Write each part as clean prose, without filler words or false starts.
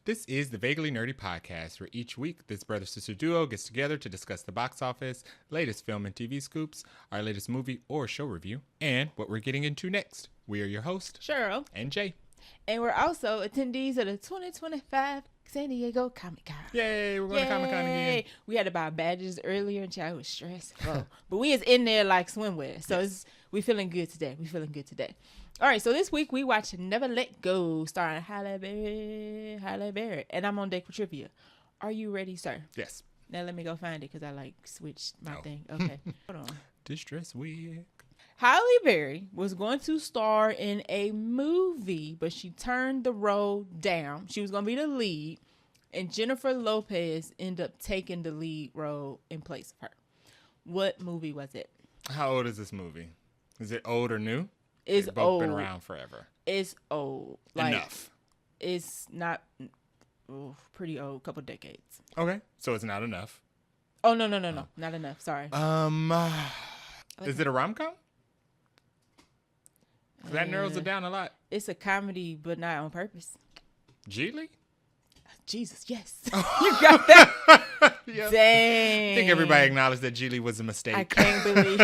This is the Vaguely Nerdy Podcast, where each week this brother-sister duo gets together to discuss the box office, latest film and TV scoops, our latest movie or show review, and what we're getting into next. We are your host, Cheryl. And Jay. And we're also attendees of the 2025 San Diego Comic-Con. Yay, we're going to Comic-Con again. We had to buy badges earlier, and I was stressed. But we is in there like swimwear. So we feeling good today. All right, so this week we watched Never Let Go, starring Halle Berry. And I'm on deck for trivia. Are you ready, sir? Yes. Now let me go find it because I switched my thing. Okay, hold on. Distress wig. Halle Berry was going to star in a movie, but she turned the role down. She was going to be the lead, and Jennifer Lopez ended up taking the lead role in place of her. What movie was it? How old is this movie? Is it old or new? It's They've both old. been around forever. It's old. Enough. It's not pretty old, couple decades. Okay, so it's not enough. Oh, no, not enough. Sorry. Is it a rom-com? That narrows it down a lot. It's a comedy, but not on purpose. Geely? Jesus, yes. You got that? Yep. Dang. I think everybody acknowledged that Geely was a mistake. I can't believe.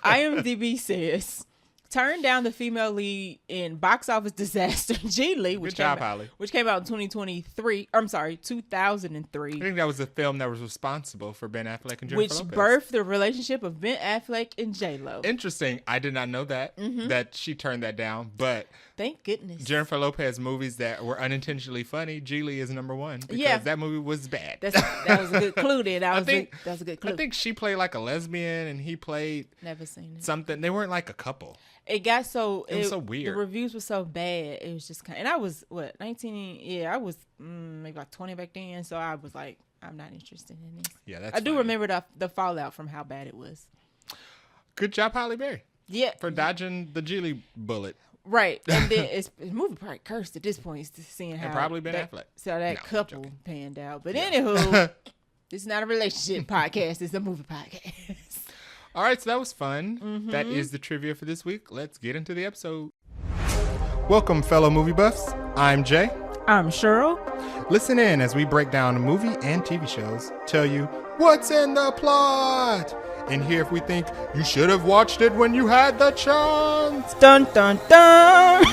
IMDb says, turned down the female lead in box office disaster Geely, which came out in 2003. I'm sorry, 2003. I think that was the film that was responsible for Ben Affleck and Jennifer Which Lopez. birthed the relationship of Ben Affleck and J-Lo. Interesting. I did not know that, that she turned that down. But thank goodness. Jennifer Lopez movies that were unintentionally funny, Geely is number one. Because that movie was bad. That was a good clue then. That was a good clue. I think she played like a lesbian and he played Never seen it. something. They weren't like a couple. It got so... It was so weird. The reviews were so bad. It was just kind of... And I was, 19? Yeah, I was maybe like 20 back then. So I was like, I'm not interested in this. Yeah, that's I do remember the fallout from how bad it was. Good job, Halle Berry. Yeah. For dodging the Geely bullet. Right. And then the movie probably cursed at this point, seeing how... And probably Ben Affleck. So that couple panned out. But anywho, this is not a relationship podcast. It's a movie podcast. All right, so that was fun. That is the trivia for this week. Let's get into the episode. Welcome, fellow movie buffs. I'm Jay. I'm Cheryl. Listen in as we break down movie and TV shows, tell you what's in the plot, and hear if we think you should have watched it when you had the chance. Dun, dun, dun.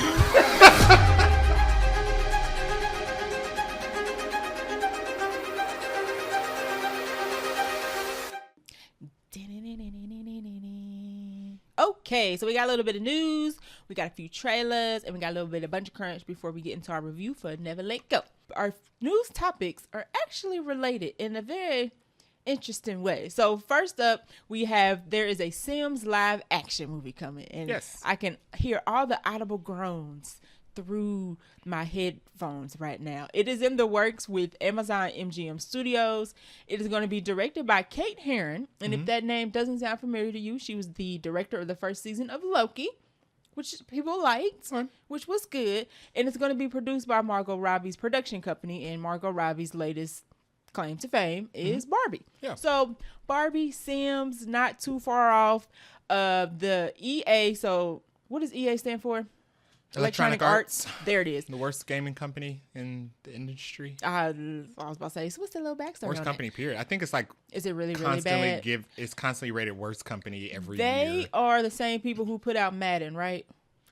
Okay, so we got a little bit of news, we got a few trailers, and we got a little bit of bunch of crunch before we get into our review for Never Let Go. Our news topics are actually related in a very interesting way. So first up, there is a Sims live action movie coming, and yes, I can hear all the audible groans through my headphones right now. It is in the works with Amazon MGM Studios. It is going to be directed by Kate Herron, and if that name doesn't sound familiar to you, she was the director of the first season of Loki, which people liked, which was good. And it's going to be produced by Margot Robbie's production company, and Margot Robbie's latest claim to fame is Barbie. Yeah. So Barbie, Sims, not too far off. The EA, so what does EA stand for? Electronic Arts. There it is. The worst gaming company in the industry. I was about to say, so what's the little backstory? Worst company, period. I think it's like... Is it really bad? It's constantly rated worst company every year. They are the same people who put out Madden, right?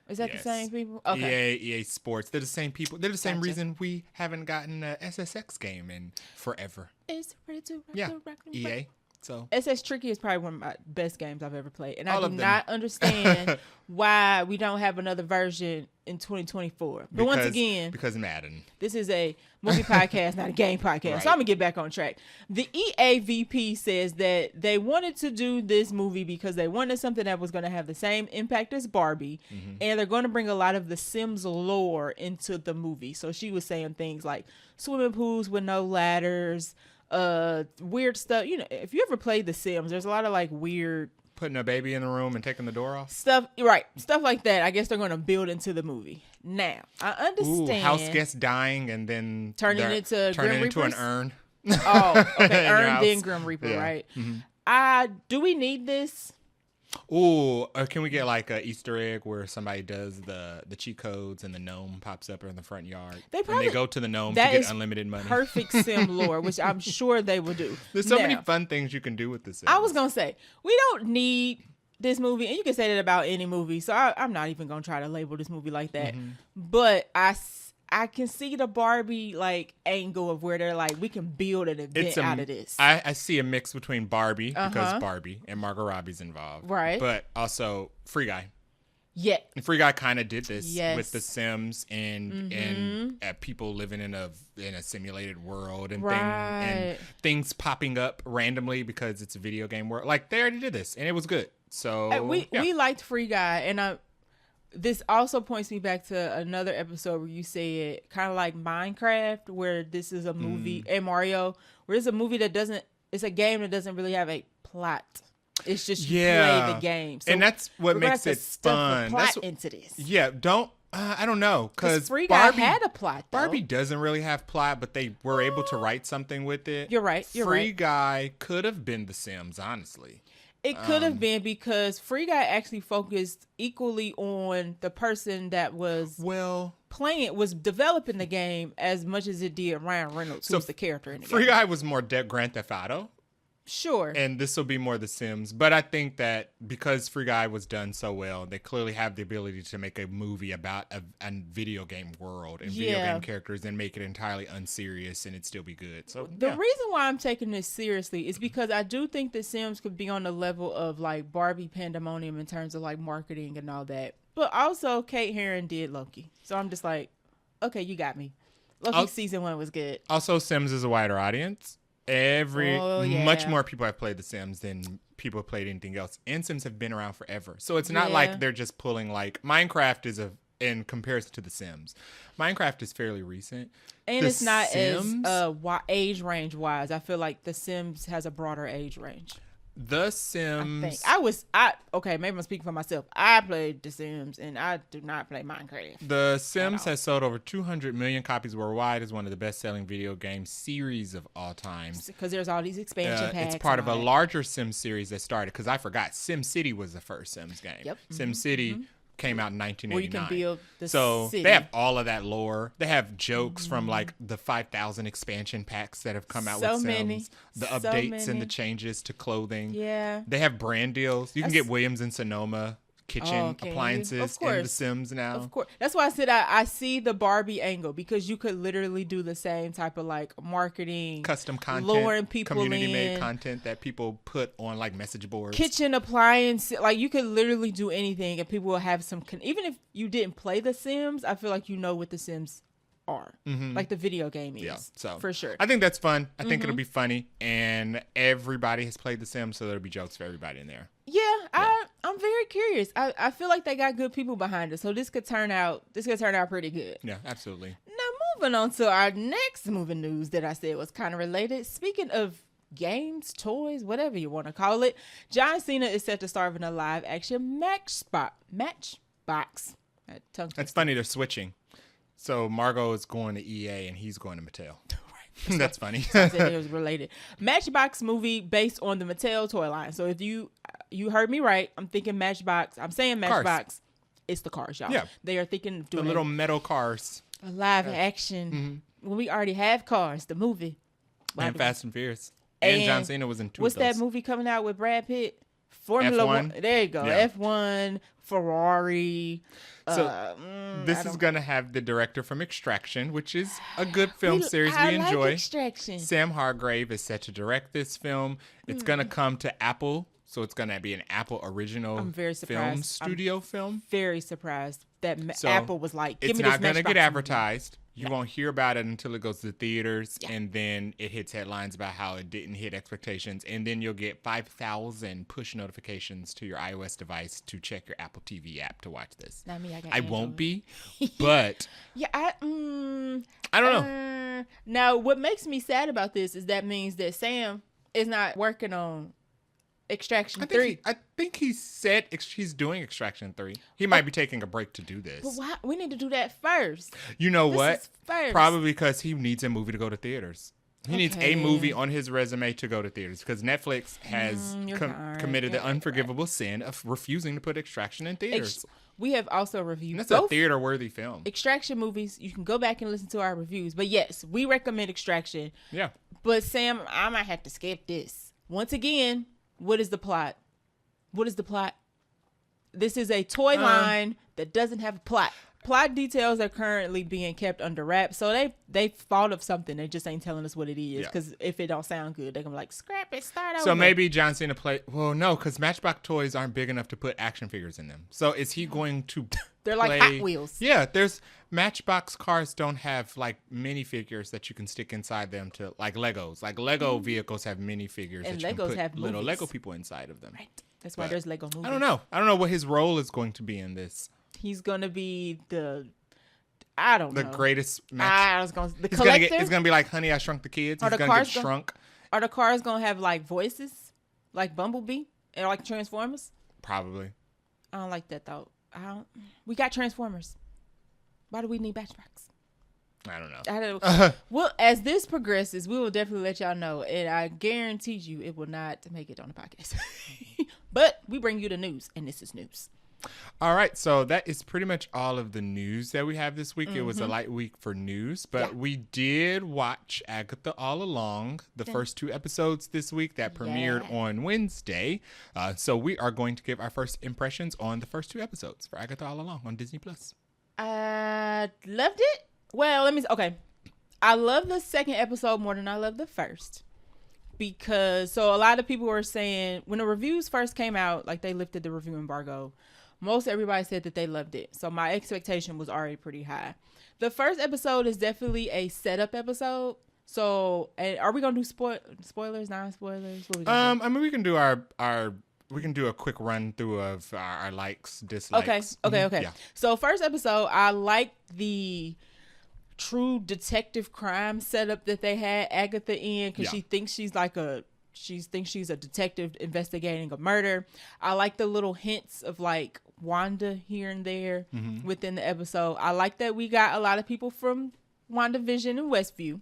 Is that the same people? Okay. EA Sports. They're the same people. They're the same reason we haven't gotten an SSX game in forever. It's ready to rock. EA. So SS Tricky is probably one of my best games I've ever played. And I do not understand why we don't have another version in 2024. But once again, because Madden. This is a movie podcast, not a game podcast. Right. So I'm going to get back on track. The EA VP says that they wanted to do this movie because they wanted something that was going to have the same impact as Barbie. And they're going to bring a lot of the Sims lore into the movie. So she was saying things like swimming pools with no ladders, weird stuff. You know, if you ever played The Sims, there's a lot of like weird putting a baby in the room and taking the door off stuff like that. I guess they're going to build into the movie. Now I understand house guests dying and then turning it into an urn. Oh, okay. Urn then Grim Reaper, right? Do we need this? Ooh, can we get like a Easter egg where somebody does the cheat codes and the gnome pops up in the front yard? They and they go to the gnome to that get is unlimited money. Perfect sim lore, which I'm sure they will do. There's so many fun things you can do with this. I was gonna say we don't need this movie, and you can say that about any movie. So I'm not even gonna try to label this movie like that. But I can see the Barbie like angle of where they're like, we can build an event out of this. I see a mix between Barbie because Barbie and Margot Robbie's involved, right? But also Free Guy. Yeah, and Free Guy kind of did this with the Sims and people living in a simulated world and things popping up randomly because it's a video game world. Like they already did this and it was good. So we liked Free Guy, and this also points me back to another episode where you said kind of like Minecraft, where this is a movie, and Mario, where it's a movie it's a game that doesn't really have a plot. It's just you play the game. So and that's what makes it fun. Plot into this. Yeah, I don't know, because Free Guy had a plot, though. Barbie doesn't really have plot, but they were able to write something with it. You're right. Free Guy could have been The Sims, honestly. It could have been, because Free Guy actually focused equally on the person that was developing the game as much as it did Ryan Reynolds, who's the character in the game. Free Guy was more Grand Theft Auto. Sure. And this will be more The Sims. But I think that because Free Guy was done so well, they clearly have the ability to make a movie about a video game world and video game characters and make it entirely unserious and it'd still be good. So the reason why I'm taking this seriously is because I do think The Sims could be on the level of like Barbie Pandemonium in terms of like marketing and all that. But also Kate Herron did Loki. So I'm just like, okay, you got me. Loki season 1 was good. Also, Sims is a wider audience. Much more people have played The Sims than people have played anything else, and Sims have been around forever. So it's not like they're just pulling like Minecraft is in comparison to The Sims. Minecraft is fairly recent, and it's not Sims, as age range wise. I feel like The Sims has a broader age range. The Sims. Maybe I'm speaking for myself. I played The Sims and I do not play Minecraft. The Sims has sold over 200 million copies worldwide. Is one of the best-selling video game series of all time. Because there's all these expansion packs. It's part of a larger Sims series that started. Because I forgot, SimCity was the first Sims game. Yep. SimCity came out in 1989. Where you can build the city. They have all of that lore. They have jokes from like the 5,000 expansion packs that have come out with Sims. The updates and the changes to clothing. Yeah. They have brand deals. You can get Williams and Sonoma kitchen appliances in The Sims now. Of course. That's why I said I see the Barbie angle, because you could literally do the same type of like marketing, custom content, luring people community made content that people put on like message boards, kitchen appliance. Like you could literally do anything and people will have some even if you didn't play The Sims, I feel like you know what The Sims are, like the video game is. Yeah, so for sure. I think that's fun. I think it'll be funny, and everybody has played The Sims, so there'll be jokes for everybody in there. Yeah. I'm very curious. I feel like they got good people behind it, so this could turn out pretty good. Yeah, absolutely. Now moving on to our next movie news that I said was kind of related. Speaking of games, toys, whatever you want to call it, John Cena is set to star in a live action Matchbox. That's funny. They're switching. So Margot is going to EA and he's going to Mattel. Right. That's funny. I said it was related. Matchbox movie based on the Mattel toy line. So if you heard me right, I'm thinking Matchbox. I'm saying Matchbox. Cars. It's the cars, y'all. Yeah. They are thinking of doing the little metal cars. A live action. When we already have Cars, the movie. And Fast and Furious. And John Cena was in two of those. What's that movie coming out with Brad Pitt? Formula One. There you go. Yeah. F1, Ferrari. So this is going to have the director from Extraction, which is a good film series we enjoy. Like Extraction. Sam Hargrave is set to direct this film. It's going to come to Apple, so it's going to be an Apple original film studio film. Very surprised that Apple was like, give it's me this not going to get movie. Advertised. You won't hear about it until it goes to the theaters, and then it hits headlines about how it didn't hit expectations, and then you'll get 5,000 push notifications to your iOS device to check your Apple TV app to watch this. Not me, I won't be, but I don't know. Now, what makes me sad about this is that means that Sam is not working on Extraction 3. I think he said he's doing Extraction 3. He might be taking a break to do this. But why? We need to do that first. You know what? First. Probably because he needs a movie to go to theaters. He needs a movie on his resume to go to theaters because Netflix has committed the unforgivable sin of refusing to put Extraction in theaters. We have also reviewed That's a theater-worthy film. Extraction movies. You can go back and listen to our reviews. But yes, we recommend Extraction. Yeah. But Sam, I might have to skip this. Once again, what is the plot? What is the plot? This is a toy line that doesn't have a plot. Plot details are currently being kept under wraps, so they thought of something. They just ain't telling us what it is because if it don't sound good, they're gonna be like, scrap it, start over. So maybe John Cena well, no, because Matchbox toys aren't big enough to put action figures in them. So is he going to? They're like Hot Wheels. Yeah, there's Matchbox cars don't have like minifigures that you can stick inside them to like Legos. Like Lego vehicles have minifigures and that you Legos can put have little movies. Lego people inside of them. Right. That's why there's Lego movies. I don't know what his role is going to be in this. He's gonna be the greatest the collector. It's gonna be like Honey, I Shrunk the Kids. He's gonna get shrunk. Are the cars gonna have like voices, like Bumblebee, or like Transformers? Probably. I don't like that though. We got Transformers. Why do we need Matchbox? I don't know. Well, as this progresses, we will definitely let y'all know, and I guarantee you, it will not make it on the podcast. But we bring you the news, and this is news. All right, so that is pretty much all of the news that we have this week. It was a light week for news, but we did watch Agatha All Along, the first 2 episodes this week that premiered on Wednesday. So we are going to give our first impressions on the first 2 episodes for Agatha All Along on Disney+. I loved it. Well, I love the second episode more than I love the first. Because, a lot of people were saying, when the reviews first came out, like they lifted the review embargo, most everybody said that they loved it. So my expectation was already pretty high. The first episode is definitely a setup episode. So, are we going to do spoilers, non-spoilers? What we gonna do? We can do we can do a quick run through of our likes, dislikes. Okay. Yeah. So first episode, I like the true detective crime setup that they had Agatha in because she thinks she's a detective investigating a murder. I like the little hints of like Wanda here and there within the episode. I like that we got a lot of people from WandaVision and Westview.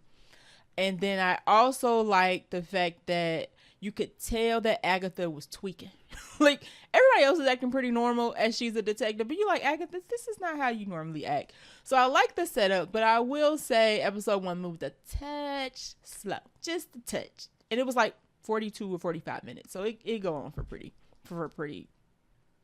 And then I also like the fact that you could tell that Agatha was tweaking. Like, everybody else is acting pretty normal as she's a detective, but you're like, Agatha, this is not how you normally act. So I like the setup, but I will say episode 1 moved a touch slow, just a touch. And it was like 42 or 45 minutes. So it go on for a pretty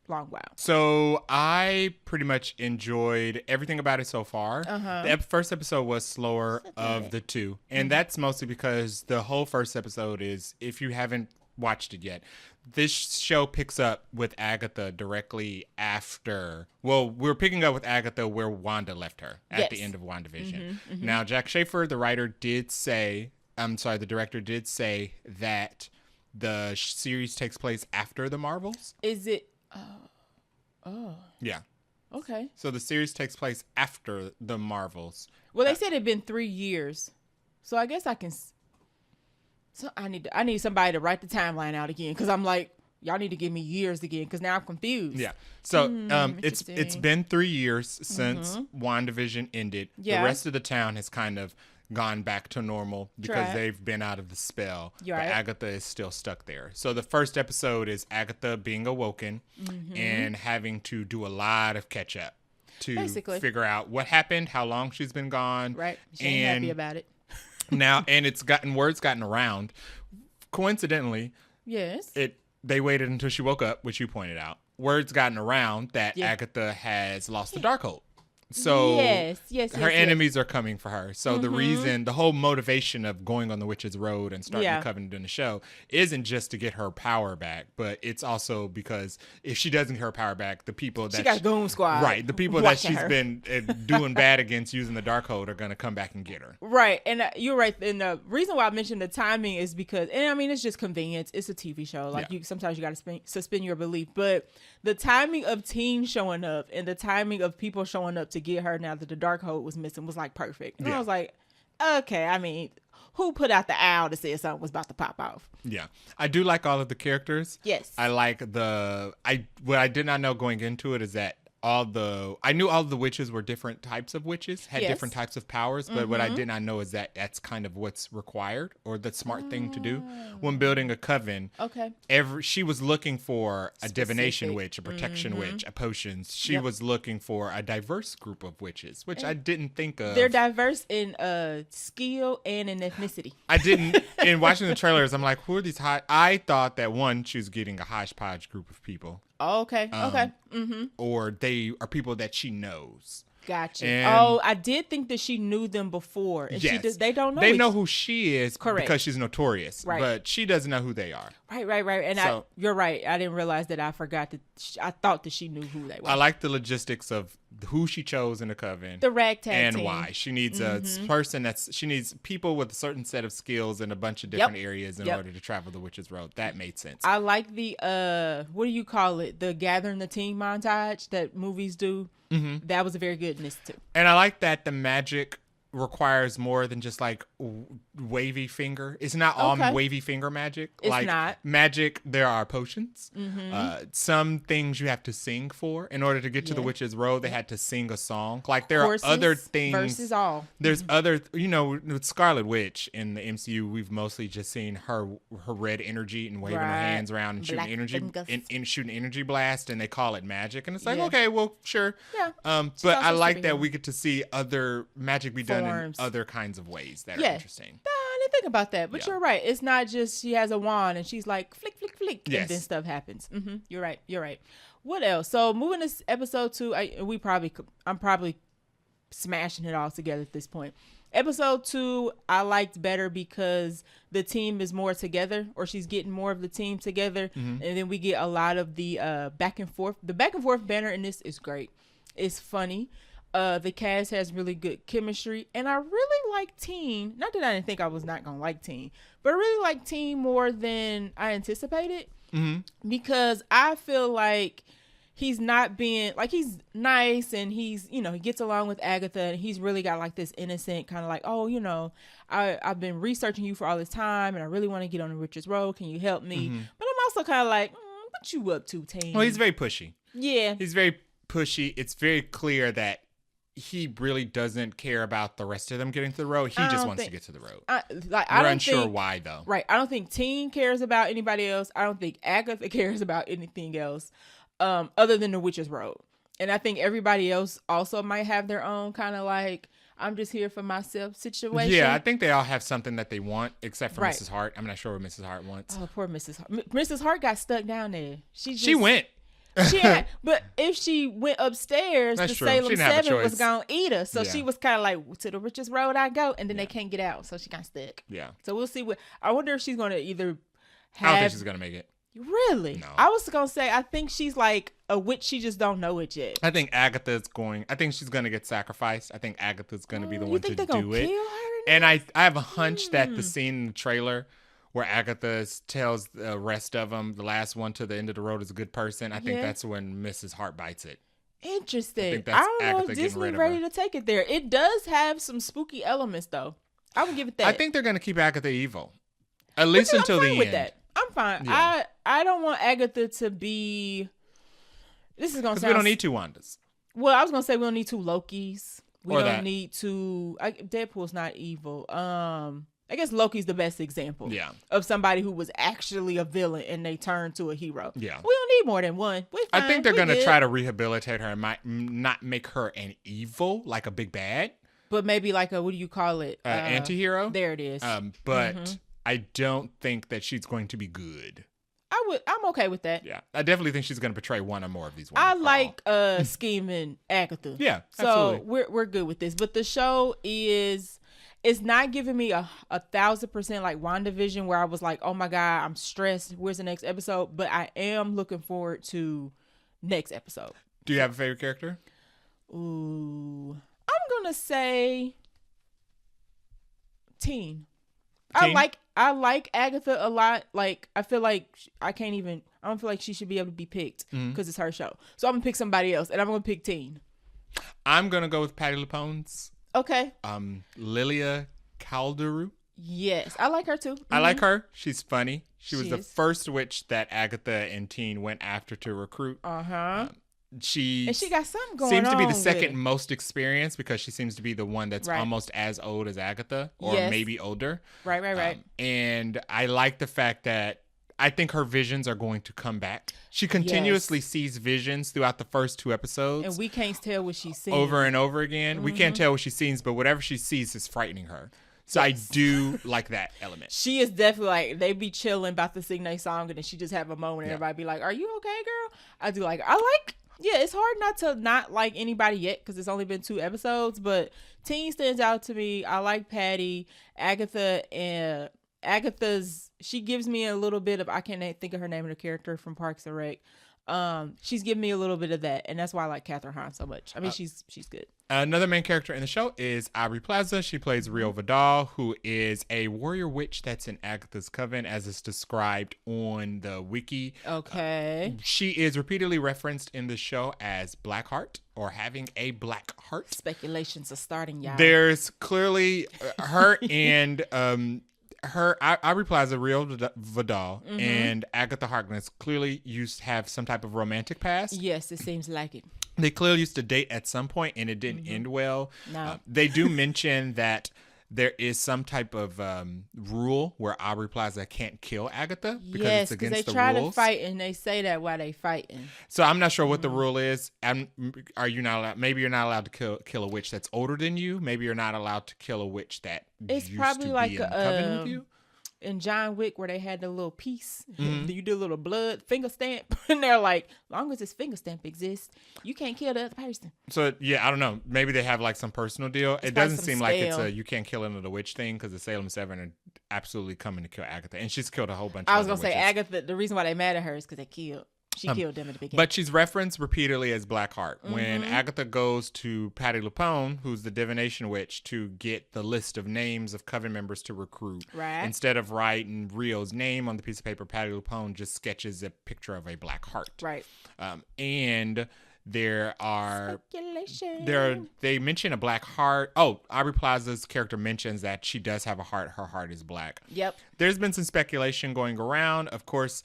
long while. So I pretty much enjoyed everything about it so far. The first episode was slower of the 2. And that's mostly because the whole first episode is, if you haven't watched it yet, this show picks up with Agatha directly after. Well, we're picking up with Agatha where Wanda left her at the end of WandaVision. Now, Jack Schaefer, the director did say that the series takes place after the Marvels. Is it? Oh. Yeah. Okay. So the series takes place after the Marvels. Well, they said it'd been 3 years, so I guess I can. So I need somebody to write the timeline out again because I'm like, y'all need to give me years again because now I'm confused. Yeah. So it's been 3 years since WandaVision ended. Yeah. The rest of the town has kind of gone back to normal because they've been out of the spell. But Agatha is still stuck there. So the first episode is Agatha being awoken and having to do a lot of catch up to figure out what happened, how long she's been gone. Right. She ain't happy about it. Now, and word's gotten around. Coincidentally, yes, they waited until she woke up, which you pointed out. Word's gotten around that Agatha has lost the Darkhold. So her enemies are coming for her. So the whole motivation of going on the Witch's Road and starting the Covenant in the show isn't just to get her power back, but it's also because if she doesn't get her power back, the people that she got Goon Squad, right? The people that she's been doing bad against using the Darkhold are going to come back and get her. Right, and you're right. And the reason why I mentioned the timing is because, and I mean, it's just convenience. It's a TV show. Like sometimes you got to suspend your belief, but the timing of teens showing up and the timing of people showing up to get her now that the Darkhold was missing was like perfect. And I was like, okay, I mean, who put out the owl to say something was about to pop off? Yeah. I do like all of the characters. Yes. I like what I did not know going into it is that I knew all the witches were different types of witches, had Yes. different types of powers, but what I did not know is that that's kind of what's required or the smart thing to do when building a coven. Okay. She was looking for a divination Specific. witch, a protection witch, a potions. She was looking for a diverse group of witches, which I didn't think of. They're diverse in skill and in ethnicity. I didn't. In watching the trailers, I'm like, who are these I thought that one, she was getting a hodgepodge group of people. Oh, okay. Okay. Or they are people that she knows. Gotcha. And I did think that she knew them before. And yes. they don't know. They know who she is Correct. because she's notorious. Right. But she doesn't know who they are. Right. And So- you're right. I didn't realize that. I forgot that. I thought that she knew who they were. I like the logistics of who she chose in the coven. The ragtag and team. why. She needs a person she needs people with a certain set of skills in a bunch of different areas in order to travel the witch's road. That made sense. I like the what do you call it? The gathering the team montage that movies do. That was a very good miss too. And I like that the magic requires more than just like wavy finger. It's not all wavy finger magic. It's like not. Magic, there are potions. Some things you have to sing for. In order to get to the witch's road, they had to sing a song. Like there Horses are other things. versus all. There's other, with Scarlet Witch in the MCU, we've mostly just seen her red energy and waving her hands around and Black shooting energy fingers. and shooting energy blast, and they call it magic. And it's like, Yeah. okay, well, sure. Yeah. But I also like superhero. that we get to see other magic be done in Forms. other kinds of ways that are Yeah. interesting. I didn't think about that, but Yeah. you're right. It's not just she has a wand and she's like flick, flick, flick, Yes. and then stuff happens. You're right. What else? So moving to episode 2, I'm probably smashing it all together at this point. Episode 2, I liked better because the team is more together, or she's getting more of the team together, and then we get a lot of the back and forth. The back and forth banner in this is great. It's funny. The cast has really good chemistry, and I really like Teen. Not that I didn't think I was not gonna like Teen, but I really like Teen more than I anticipated, because I feel like he's not being like, he's nice and he's, he gets along with Agatha, and he's really got like this innocent kind of like, I've been researching you for all this time, and I really want to get on the Richards Road. Can you help me? But I'm also kind of like, what you up to, Teen? Well, he's very pushy. Yeah, He's very pushy. It's very clear that he really doesn't care about the rest of them getting to the road. He just wants to get to the road. We're We're unsure why, though. Right. I don't think Teen cares about anybody else. I don't think Agatha cares about anything else other than the Witch's Road. And I think everybody else also might have their own kind of like, I'm just here for myself situation. Yeah, I think they all have something that they want, except for Right. Mrs. Hart. I'm not sure what Mrs. Hart wants. Oh, poor Mrs. Hart. Mrs. Hart got stuck down there. She went. But if she went upstairs, That's the true. She Salem didn't have a 7 was choice. going to eat her. So Yeah. she was kind of like, to the Richards Road I go, and then they can't get out. So she got stuck. Yeah. So we'll see I wonder if she's going to either I don't think have. she's going to make it. Really? No. I was going to say, I think she's like a witch. She just don't know it yet. I think she's going to get sacrificed. I think Agatha's going to be the You one think to they're do gonna it. kill her? And I have a hunch that the scene in the trailer where Agatha tells the rest of them, the last one to the end of the road is a good person, I think Yeah. that's when Mrs. Hart bites it. Interesting. I think that's don't know Agatha if getting Disney rid of ready her. to take it there. It does have some spooky elements, though. I would give it that. I think they're going to keep Agatha evil. At least until I'm the fine end. with that. I'm fine. Yeah. I don't want Agatha to be. This is gonna Because sound. we don't need two Wandas. Well, I was gonna say we don't need two Lokis. We Or don't that. need two. Deadpool's not evil. I guess Loki's the best example. Yeah. Of somebody who was actually a villain and they turned to a hero. Yeah. We don't need more than one. We're I fine. think they're We going to good. try to rehabilitate her and might not make her an evil, like a big bad, But maybe like a, what do you call it? anti-hero. There it is. But I don't think that she's going to be good. I'm okay with that. Yeah. I definitely think she's going to betray one or more of these women. I like scheming Agatha. Yeah, So absolutely. we're good with this. But the show it's not giving me a 1,000% like WandaVision where I was like, oh my God, I'm stressed. Where's the next episode? But I am looking forward to next episode. Do you have a favorite character? Ooh. I'm gonna say Teen. Teen? I like Agatha a lot. Like, I feel like I don't feel like she should be able to be picked because it's her show. So I'm gonna pick somebody else, and I'm gonna pick Teen. I'm going to go with Patti LuPone's. Okay. Lilia Calderu. Yes, I like her too. I like her. She's funny. She was She the is. first witch that Agatha and Teen went after to recruit. Uh-huh. And she got something going seems on. to be the with second it. most experienced because she seems to be the one that's Right. almost as old as Agatha or Yes. maybe older. Right. And I like the fact that I think her visions are going to come back. She continuously sees visions throughout the first 2 episodes. And we can't tell what she's seeing. Over and over again. We can't tell what she sees, but whatever she sees is frightening her. So I do like that element. She is definitely like, they be chilling about to sing their song and then she just have a moment and everybody be like, are you okay, girl? It's hard not to not like anybody yet because it's only been 2 episodes, but Teen stands out to me. I like Patty, Agatha, and she gives me a little bit of, I can't think of her name of the character from Parks and Rec. She's giving me a little bit of that, and that's why I like Catherine Hahn so much. I mean, she's good. Another main character in the show is Aubrey Plaza. She plays Rio Vidal, who is a warrior witch that's in Agatha's coven, as is described on the wiki. Okay. She is repeatedly referenced in the show as Blackheart or having a black heart. Speculations are starting, y'all. There's clearly her and Aubrey Plaza, Rio Vidal, and Agatha Harkness clearly used to have some type of romantic past. Yes, it seems like it. They clearly used to date at some point, and it didn't end well. No. They do mention that there is some type of rule where Aubrey Plaza can't kill Agatha because it's against the rules. They try to fight, and they say that while they fighting. So I'm not sure what the rule is. Are you not allowed? Maybe you're not allowed to kill a witch that's older than you. Maybe you're not allowed to kill a witch that it's used probably to like be in coven with you. In John Wick, where they had the little piece, you do a little blood finger stamp, and they're like, long as this finger stamp exists, you can't kill the other person. So yeah, I don't know. Maybe they have like some personal deal. It doesn't seem like it's a you can't kill another witch thing because the Salem 7 are absolutely coming to kill Agatha, and she's killed a whole bunch. I was gonna say Agatha. The reason why they mad at her is because she killed them at the beginning. But she's referenced repeatedly as Blackheart. When Agatha goes to Patty LuPone, who's the divination witch, to get the list of names of coven members to recruit. Right. Instead of writing Rio's name on the piece of paper, Patty LuPone just sketches a picture of a black heart. Right. And there are speculation. They mention a black heart. Oh, Aubrey Plaza's character mentions that she does have a heart. Her heart is black. Yep. There's been some speculation going around. Of course,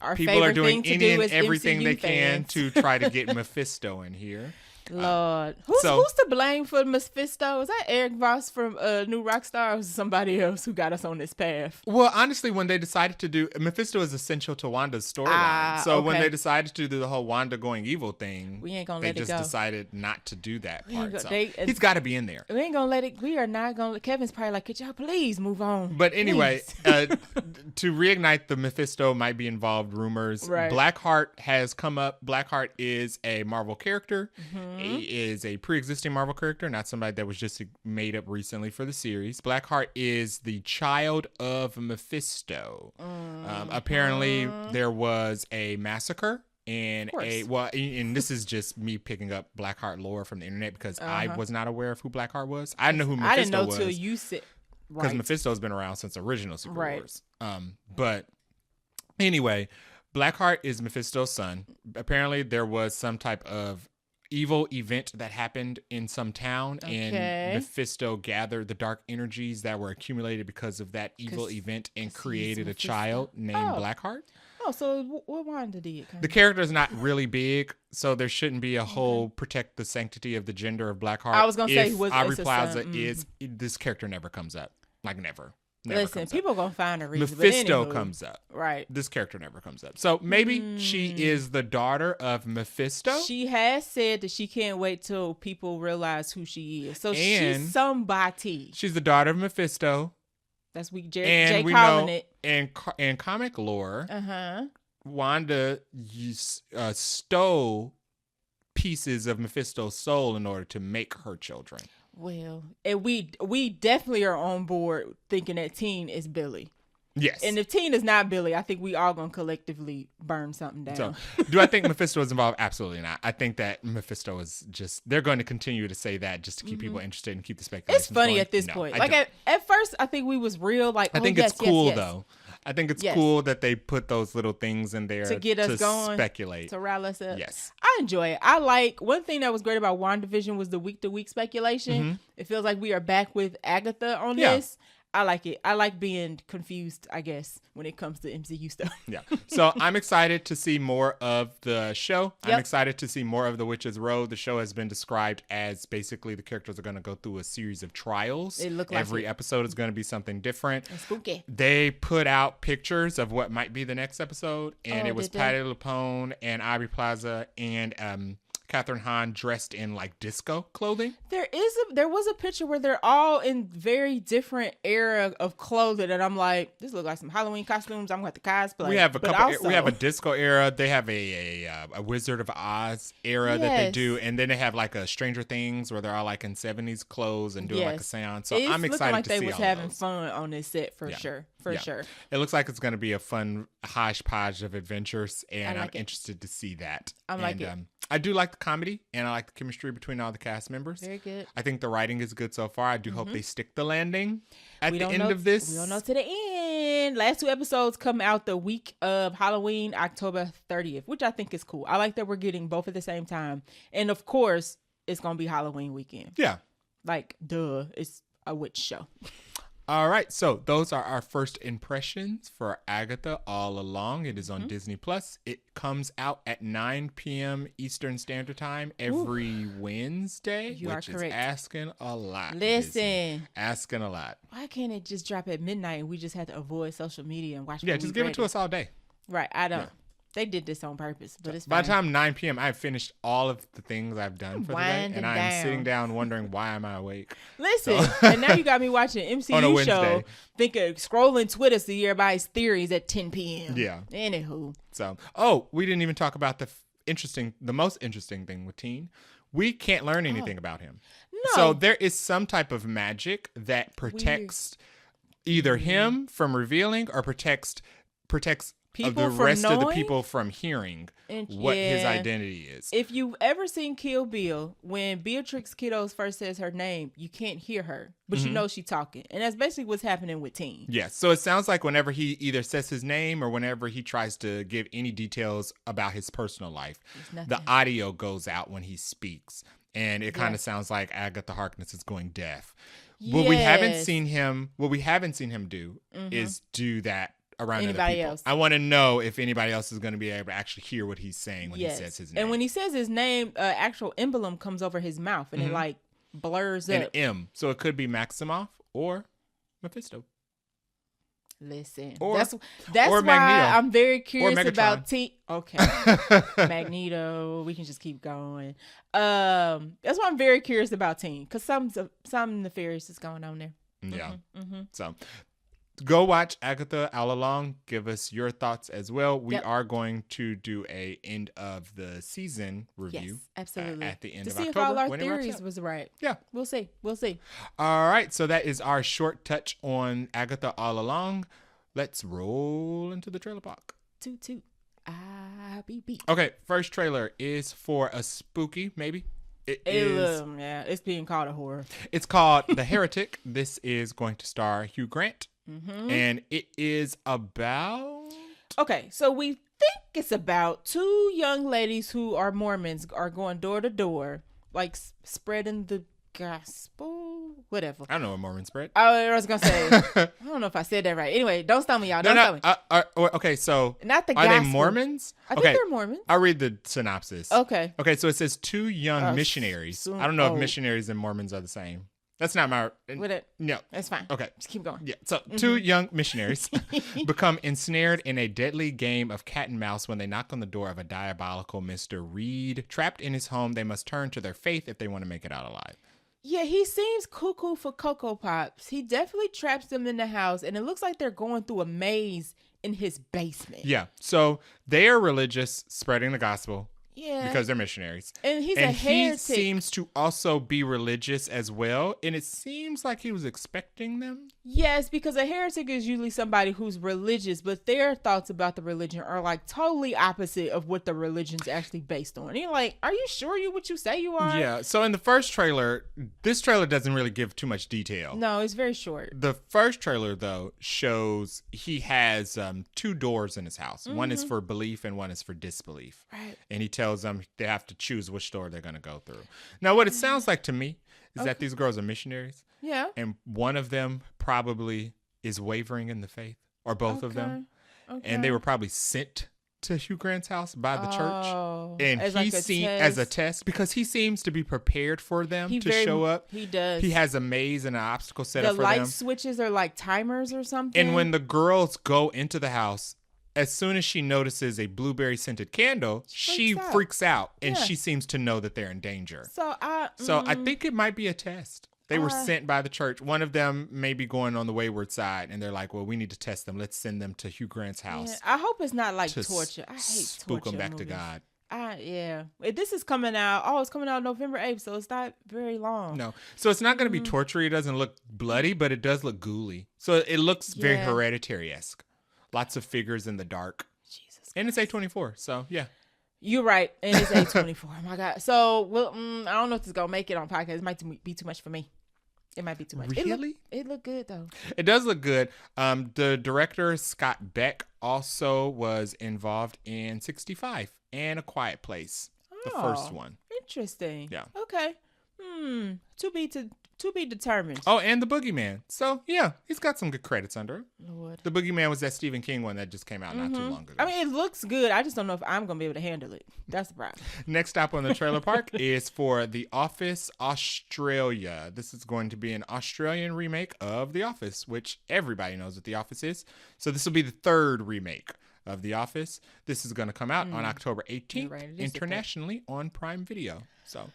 our people are doing any and everything MCU they fans. can to try to get Mephisto in here. Lord, who's to blame for Mephisto? Is that Eric Voss from New Rockstar, or is it somebody else who got us on this path? Well, honestly, when they decided to do Mephisto is essential to Wanda's storyline, so when they decided to do the whole Wanda going evil thing, we ain't gonna let it go. They just decided not to do that part. So he's got to be in there. We ain't gonna let it. We are not gonna. Kevin's probably like, could y'all please move on? But anyway, to reignite the Mephisto might be involved rumors. Right. Blackheart has come up. Blackheart is a Marvel character. He is a pre-existing Marvel character, not somebody that was just made up recently for the series. Blackheart is the child of Mephisto. Apparently, there was a massacre. And this is just me picking up Blackheart lore from the internet because I was not aware of who Blackheart was. I didn't know who Mephisto was. I didn't know till you said, because Mephisto's been around since original Secret Wars. But anyway, Blackheart is Mephisto's son. Apparently, there was some type of evil event that happened in some town, and Mephisto gathered the dark energies that were accumulated because of that evil event and created a child named Blackheart. Oh, so what Wanda did? The character is not really big, so there shouldn't be a whole protect the sanctity of the gender of Blackheart. I was gonna say, Aubrey Plaza is this character never comes up, like never. Listen, people gonna find a reason. Mephisto comes up, right? This character never comes up, so maybe she is the daughter of Mephisto. She has said that she can't wait till people realize who she is. So she's somebody. She's the daughter of Mephisto. That's Jay calling it. In comic lore, Wanda stole pieces of Mephisto's soul in order to make her children. Well, and we definitely are on board thinking that Teen is Billy. Yes. And if Teen is not Billy, I think we all gonna collectively burn something down. So, do I think Mephisto is involved? Absolutely not. I think that Mephisto is just, they're going to continue to say that just to keep people interested and keep the speculation. It's funny going. At this point. Like at first, I think we was real. Like, I think it's cool though. I think it's cool that they put those little things in there to get us going, speculate, to rile us up. Yes, I enjoy it. I like, one thing that was great about WandaVision was the week to week speculation. It feels like we are back with Agatha on this. I like it. I like being confused, I guess, when it comes to MCU stuff. Yeah. So I'm excited to see more of the show. Yep. I'm excited to see more of The Witch's Road. The show has been described as basically the characters are going to go through a series of trials. It looked like every episode is going to be something different. It's spooky. They put out pictures of what might be the next episode, and it was did they? Patti LuPone and Aubrey Plaza and Catherine Hahn dressed in like disco clothing. There was a picture where they're all in very different era of clothing, and I'm like, this looks like some Halloween costumes. I'm going to have to cosplay. We have a But couple. also- We have a disco era. They have a Wizard of Oz era that they Yes. do, and then they have like a Stranger Things where they're all like in 70s clothes and doing like a Yes. seance. So It's I'm looking excited like to they see was all having those. fun on this set for Yeah. sure. Yeah. Sure. It looks like it's going to be a fun hodgepodge of adventures, and I like I'm it. interested to see that. I like it. I do like the comedy, and I like the chemistry between all the cast members. Very good. I think the writing is good so far. I do hope they stick the landing at We the don't end know- of this. We don't know to the end. Last 2 episodes come out the week of Halloween, October 30th, which I think is cool. I like that we're getting both at the same time. And of course, it's going to be Halloween weekend. Yeah. Like, duh, it's a witch show. All right, so those are our first impressions for Agatha All Along. It is on Disney Plus. It comes out at 9 p.m. Eastern Standard Time every Wednesday, You are which is correct. asking a lot. Listen. Disney. Asking a lot. Why can't it just drop at midnight and we just have to avoid social media and watch Yeah, when just we give it to ready? us all day. Right, I don't. Yeah. They did this on purpose, but it's By fine. the time 9 p.m., I've finished all of the things I've done for the day, Winding and I'm down. sitting down wondering why am I awake. Listen, and now you got me watching On a MCU show, Wednesday. thinking, scrolling Twitter to hear everybody's theories at 10 p.m. Yeah. Anywho. So, we didn't even talk about the most interesting thing with Teen. We can't learn anything about him. No. So there is some type of magic that protects either him from revealing or protects People the from rest of the knowing? people from hearing And- what his yeah. identity is. If you've ever seen Kill Bill, when Beatrix Kiddos first says her name, you can't hear her, but you know she's talking. And that's basically what's happening with Teen. Yes. So it sounds like whenever he either says his name or whenever he tries to give any details about his personal life, nothing. the audio goes out when he speaks. And it kind of Yes. sounds like Agatha Harkness is going deaf. What we haven't Yes. seen him do is do that around Anybody other people. else. I want to know if anybody else is going to be able to actually hear what he's saying when he says his name. And when he says his name, actual emblem comes over his mouth and it like blurs An up. M. So it could be Maximoff or Mephisto. Listen, Or- that's or why Magneto. I'm very curious Megatron. about Teen. Okay, Magneto. We can just keep going. That's why I'm very curious about Teen because some nefarious is going on there. Yeah. Mm-hmm. So go watch Agatha All Along. Give us your thoughts as well. We Yep. are going to do a end of the season review. Yes, absolutely. At the end to of see October. if all our when it wraps theories up. was right. Yeah. We'll see. All right. So that is our short touch on Agatha All Along. Let's roll into the trailer park. Toot toot. I be beat. Okay. First trailer is for a spooky, maybe. Yeah, it's being called a horror. It's called The Heretic. This is going to star Hugh Grant. Mm-hmm. And it is about... Okay, so we think it's about 2 young ladies who are Mormons are going door to door, like spreading the gospel, whatever. I don't know what Mormon spread. I was gonna say, I don't know if I said that right. Anyway, don't stop me, y'all. Don't stop me. Okay, so Not the are gospel. they Mormons? I think they're Mormons. I'll read the synopsis. Okay. Okay, so it says 2 young missionaries. I don't know if missionaries and Mormons are the same. That's not my... With it. No. That's fine. Okay. Just keep going. Yeah, so 2 young missionaries become ensnared in a deadly game of cat and mouse when they knock on the door of a diabolical Mr. Reed. Trapped in his home, they must turn to their faith if they want to make it out alive. Yeah, he seems cuckoo for Cocoa Pops. He definitely traps them in the house, and it looks like they're going through a maze in his basement. Yeah, so they are religious, spreading the gospel. Yeah. Because they're missionaries. And he's a and he heretic. seems to also be religious as well. And it seems like he was expecting them. Yes, because a heretic is usually somebody who's religious, but their thoughts about the religion are like totally opposite of what the religion's actually based on. And you're like, are you sure you what you say you are? Yeah. So in the first trailer, this trailer doesn't really give too much detail. No, it's very short. The first trailer, though, shows he has 2 doors in his house. One is for belief and one is for disbelief. Right. And he tells them they have to choose which door they're going to go through. Now, what it sounds like to me is that these girls are missionaries. Yeah. And one of them probably is wavering in the faith, or both of them. Okay. And they were probably sent to Hugh Grant's house by the church. And as he like as a test, because he seems to be prepared for them to show up. He does. He has a maze and an obstacle set up for them. The light switches are like timers or something. And when the girls go into the house, as soon as she notices a blueberry scented candle, she freaks out and she seems to know that they're in danger. So I think it might be a test. They were sent by the church. One of them may be going on the wayward side, and they're like, well, we need to test them. Let's send them to Hugh Grant's house. Yeah, I hope it's not like torture. I hate spook torture them back movies. to God. This is coming out. Oh, it's coming out November 8th, so it's not very long. No. So it's not going to be torture. It doesn't look bloody, but it does look ghouly. So it looks very Hereditary-esque. Lots of figures in the dark. Jesus Christ. And it's A24, so yeah. You're right. And it's A24. Oh, my God. So, I don't know if it's going to make it on podcast. It might be too much for me. It might be too much. Really? It looked good, though. It does look good. The director, Scott Beck, also was involved in 65 and A Quiet Place, the first one. Interesting. Yeah. Okay. To be determined. Oh, and The Boogeyman. So, yeah, he's got some good credits under him. Lord. The Boogeyman was that Stephen King one that just came out not too long ago. I mean, it looks good. I just don't know if I'm going to be able to handle it. That's the problem. Next stop on the trailer park is for The Office Australia. This is going to be an Australian remake of The Office, which everybody knows what The Office is. So this will be the third remake of The Office. This is going to come out on October 18th internationally on Prime Video. So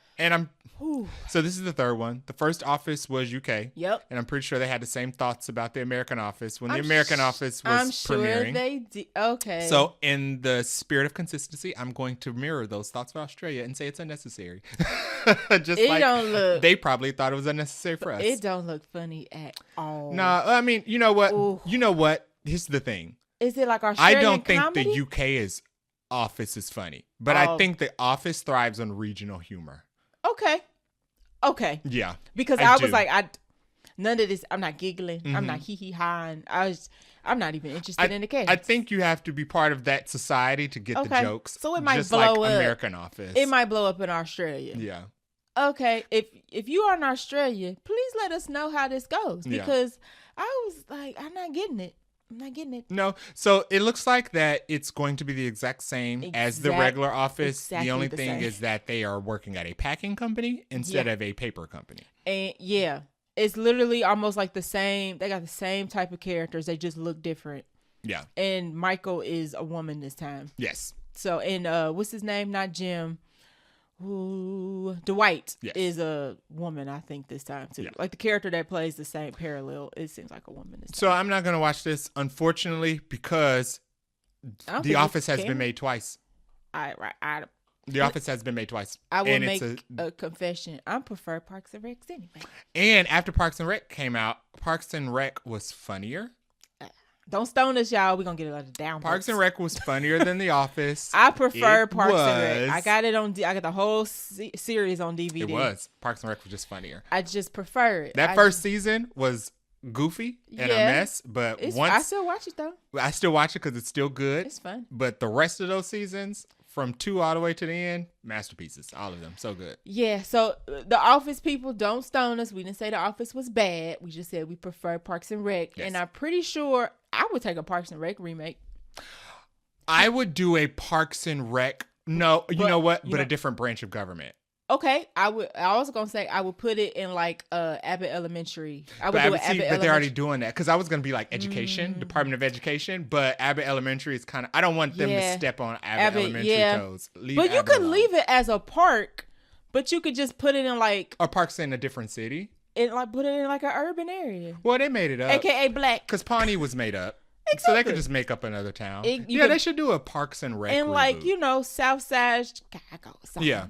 this is the third one. The first Office was UK. Yep. And I'm pretty sure they had the same thoughts about the American Office when the American Office was premiering. I'm sure they did. Okay. So in the spirit of consistency, I'm going to mirror those thoughts for Australia and say it's unnecessary. They probably thought it was unnecessary for us. It don't look funny at all. No, I mean, you know what? Ooh. You know what? Here's the thing. Is it like Australian I don't think comedy? the UK Office is funny, but I think the Office thrives on regional humor. Okay. Yeah. Because I was like, none of this. I'm not giggling. I'm not hee hee hawing. I'm not even interested in the case. I think you have to be part of that society to get the jokes. So it might just blow like up. American Office. It might blow up in Australia. Yeah. Okay. If you are in Australia, please let us know how this goes, because I was like, I'm not getting it. No. So it looks like that it's going to be the exact same as the regular Office. Exactly the only thing is that they are working at a packing company instead of a paper company. And it's literally almost like the same. They got the same type of characters. They just look different. Yeah. And Michael is a woman this time. Yes. So, and what's his name? Not Jim. Ooh, Dwight is a woman, I think, this time too. Yeah. Like the character that plays the same parallel, it seems like a woman this time. So I'm not going to watch this, unfortunately, because The Office has been made twice. The Office has been made twice. I will make a confession. I prefer Parks and Rec anyway. And after Parks and Rec came out, Parks and Rec was funnier. Don't stone us, y'all. We're going to get a lot of down. Parks and Rec was funnier than The Office. I prefer Parks and Rec. I got it I got the whole series on DVD. It was. Parks and Rec was just funnier. I just prefer it. That first season was goofy and a mess, but I still watch it, though. I still watch it because it's still good. It's fun. But the rest of those seasons, from 2 all the way to the end, masterpieces. All of them. So good. Yeah. So The Office people, don't stone us. We didn't say The Office was bad. We just said we prefer Parks and Rec. Yes. And I'm pretty sure I would take a Parks and Rec remake. I would do a Parks and Rec. No, you know what? But a different branch of government. Okay, I was gonna say I would put it in like Abbott Elementary. I would do it Abbott but they're already doing that, because I was gonna be like education, Department of Education, but Abbott Elementary is kind of. I don't want them to step on Abbott Elementary toes. But you could leave it as a park, but you could just put it in like a park's in a different city. And like put it in like an urban area. Well, they made it up, AKA black, because Pawnee was made up. Exactly. So they could just make up another town. They should do a Parks and Rec and reboot. Like, Southside Chicago. Yeah.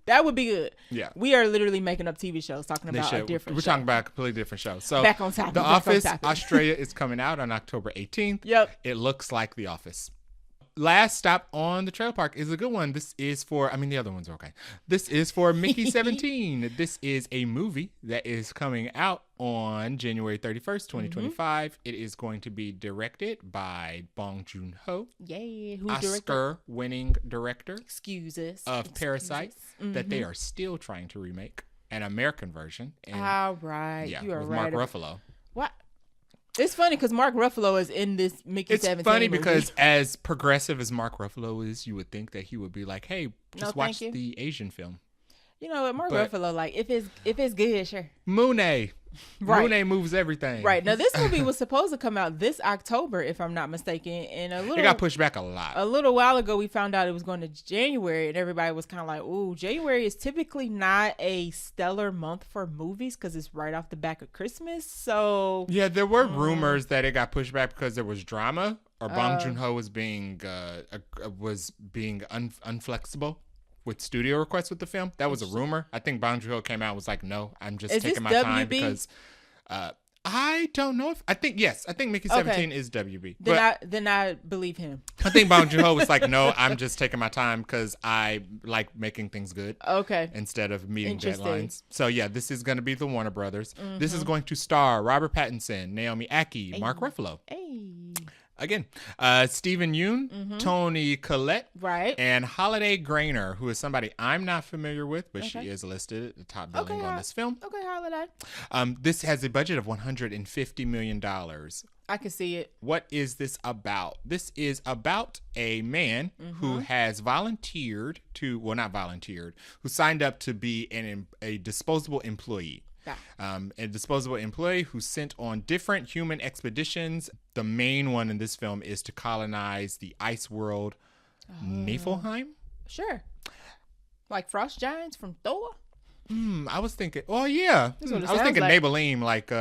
That would be good. Yeah. We are literally making up TV shows talking about a different We're talking about a completely different show. So back on topic. The Office Australia is coming out on October 18th. Yep. It looks like The Office. Last stop on the trailer park is a good one. This is for, the other ones are okay. This is for Mickey 17. This is a movie that is coming out on January 31st, 2025. It is going to be directed by Bong Joon-ho. Yay. Oscar-winning director. Excuses. Of Parasite that they are still trying to remake an American version. All right. Yeah, you are with right. Mark Ruffalo. What? It's funny because Mark Ruffalo is in this Mickey 17 It's funny movie. because as progressive as Mark Ruffalo is, you would think that he would be like, hey, just No, watch thank you. the Asian film. You know what, Mark But- Ruffalo, like, if it's good, sure. Monet. Right. Monet moves everything. Right. Now, this movie was supposed to come out this October, if I'm not mistaken. And It got pushed back a lot. a little while ago, we found out it was going to January, and everybody was kind of like, ooh, January is typically not a stellar month for movies because it's right off the back of Christmas. So, Yeah, there were rumors that it got pushed back because there was drama or Bong Joon-ho was being unflexible with studio requests with the film. That was a rumor. I think Bong Joon-ho came out and was like, no, I'm just Is taking this my time WB? because I don't know if I think Mickey 17 is WB. then I believe him. I think Bong Joon-ho was like, no, I'm just taking my time because I like making things good. Okay. Instead of meeting Interesting. deadlines. So yeah, this is going to be the Warner Brothers. This is going to star Robert Pattinson, Naomi Aki, Mark Ruffalo. Hey. Again, Stephen Yeun, Toni Collette, Right. and Holiday Grainer, who is somebody I'm not familiar with, but Okay. she is listed at the top billing Okay, on this film. Okay, Holiday. This has a budget of $150 million. I can see it. What is this about? This is about a man who has volunteered to, well, not volunteered, who signed up to be a disposable employee. Yeah. A disposable employee who's sent on different human expeditions. The main one in this film is to colonize the ice world, Niflheim. Sure. Like Frost Giants from Thor? I was thinking, oh yeah, That's what it I was sounds thinking like. Nibelheim, like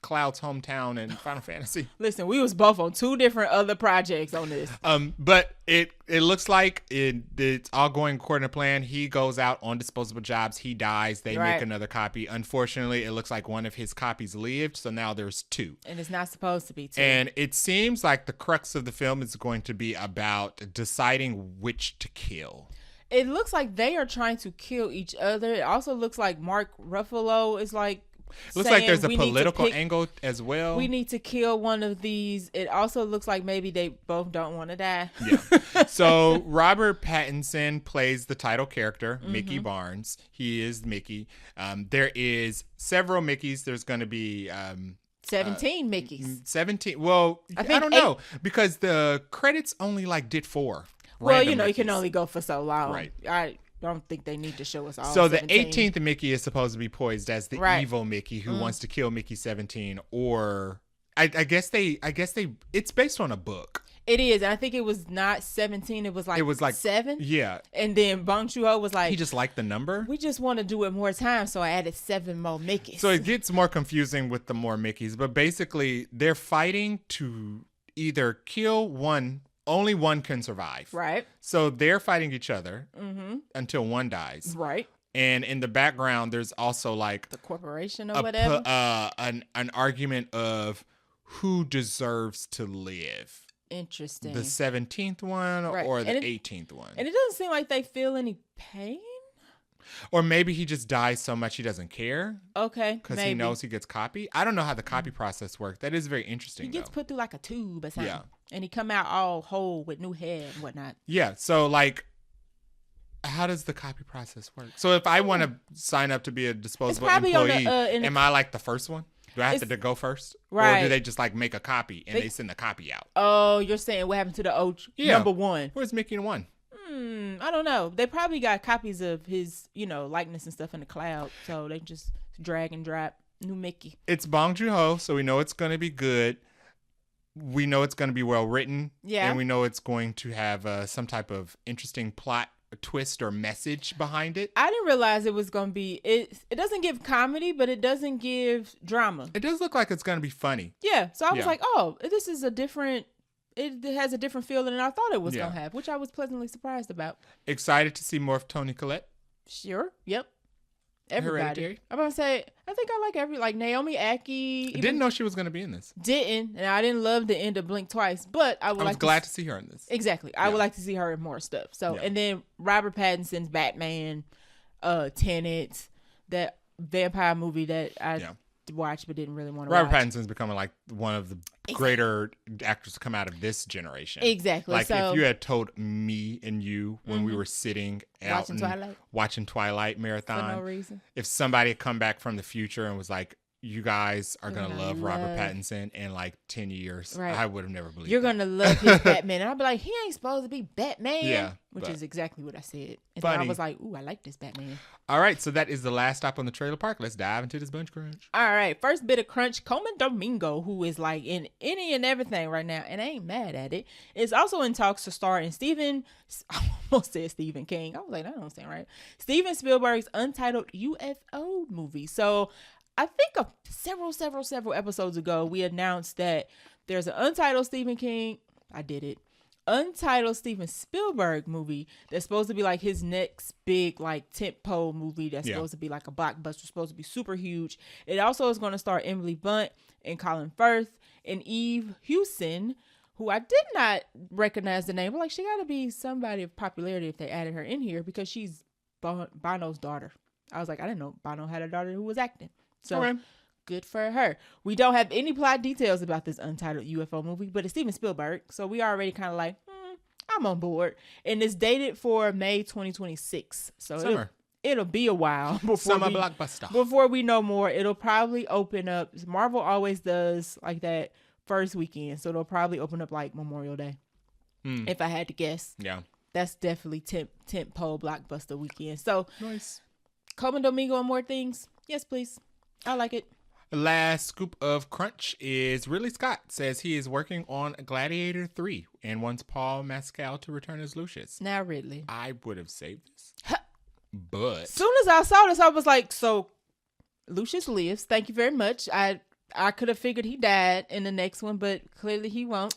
Cloud's hometown in Final Fantasy. Listen, we was both on two different other projects on this. But it looks like it's all going according to plan. He goes out on disposable jobs. He dies. They Right. make another copy. Unfortunately, it looks like one of his copies lived, so now there's two. And it's not supposed to be two. And it seems like the crux of the film is going to be about deciding which to kill. It looks like they are trying to kill each other. It also looks like Mark Ruffalo is like It looks like saying there's a we need to political pick- angle as well. We need to kill one of these. It also looks like maybe they both don't want to die. Yeah. So Robert Pattinson plays the title character, Mm-hmm. Mickey Barnes. He is Mickey. There is several Mickeys. There's going to be 17 Mickeys. 17. Well, I think don't know because the credits only like did 4. Well, random you know, you can Mickeys. only go for so long. Right. I don't think they need to show us all So the 17. 18th Mickey is supposed to be poised as the Right. evil Mickey who wants to kill Mickey 17, or I guess they it's based on a book. It is. And I think it was not 17. It was like 7. Yeah. And then Bong Joon-ho was like, He just liked the number. we just want to do it more time. So I added 7 more Mickeys. So it gets more confusing with the more Mickeys, but basically they're fighting to either kill one. Only one can survive. Right. So they're fighting each other until one dies. Right. And in the background, there's also like The corporation or whatever. an argument of who deserves to live. Interesting. The 17th one Right. or the And it- 18th one. And it doesn't seem like they feel any pain. Or maybe he just dies so much he doesn't care Okay. because he knows he gets copy. I don't know how the copy process works. That is very interesting, He gets though. put through like a tube or something. Yeah. And he come out all whole with new hair and whatnot. Yeah. So, like, how does the copy process work? So, if I want to sign up to be a disposable probably on employee, the, in the- am I like the first one? Do I have It's- to go first? Or Right. do they just like make a copy and They- they send the copy out? Oh, you're saying what happened to the old number 1? Where's Mickey and 1? I don't know. They probably got copies of his, likeness and stuff in the cloud. So they just drag and drop new Mickey. It's Bong Joon-ho, so we know it's going to be good. We know it's going to be well written. Yeah. And we know it's going to have some type of interesting plot twist or message behind it. I didn't realize it was going to be, it doesn't give comedy, but it doesn't give drama. It does look like it's going to be funny. Yeah. So I was Yeah. like, oh, this is it has a different feel than I thought it was Yeah. going to have, which I was pleasantly surprised about. Excited to see more of Toni Collette. Sure. Yep. Everybody. Hereditary. I'm going to say, I think I like Naomi Aki. I didn't know she was going to be in this. Didn't. And I didn't love the end of Blink Twice, but I would I was like glad to to see her in this. Exactly. I Yeah. would like to see her in more stuff. So, Yeah. and then Robert Pattinson's Batman, Tenet, that vampire movie that I Yeah. watched but didn't really want to Robert watch. Pattinson's becoming like one of the greater actors to come out of this generation. Exactly. Like So- if you had told me and you when we were sitting out Watching and Twilight? watching Twilight For marathon, no reason. if somebody had come back from the future and was like, you guys are You're going to gonna love Robert love- Pattinson in like 10 years. Right. I would have never believed You're that. gonna love his Batman, and I'll be like, he ain't supposed to be Batman. Yeah, which but- is exactly what I said. And then Funny. I was like, ooh, I like this Batman. All right, so that is the last stop on the trailer park. Let's dive into this bunch crunch. All right, first bit of crunch. Colman Domingo, who is like in any and everything right now, and I ain't mad at it, is also in talks to star in I almost said Stephen King. I was like, that don't sound right. Steven Spielberg's untitled UFO movie. So I think several episodes ago, we announced that there's an untitled Stephen King. I did it. Untitled Steven Spielberg movie that's supposed to be like his next big like tentpole movie that's supposed to be like a blockbuster, supposed to be super huge. It also is going to star Emily Blunt and Colin Firth and Eve Hewson, who I did not recognize the name, but like she got to be somebody of popularity if they added her in here because she's Bono's daughter. I was like, I didn't know Bono had a daughter who was acting. So Okay. Good for her. We don't have any plot details about this untitled UFO movie, but it's Steven Spielberg, so we already kind of like, I'm on board. And it's dated for May 2026, so it'll be a while blockbuster. before we know more. It'll probably open up. Marvel always does like that first weekend, so it'll probably open up like Memorial Day. If I had to guess, Yeah. that's definitely tentpole blockbuster weekend. So Nice. Colman Domingo and more things. Yes, please. I like it. The last scoop of crunch is Ridley Scott says he is working on Gladiator 3 and wants Paul Mescal to return as Lucius. Now, Ridley. I would have saved this. But As soon as I saw this, I was like, so Lucius lives. Thank you very much. I could have figured he died in the next one, but clearly he won't.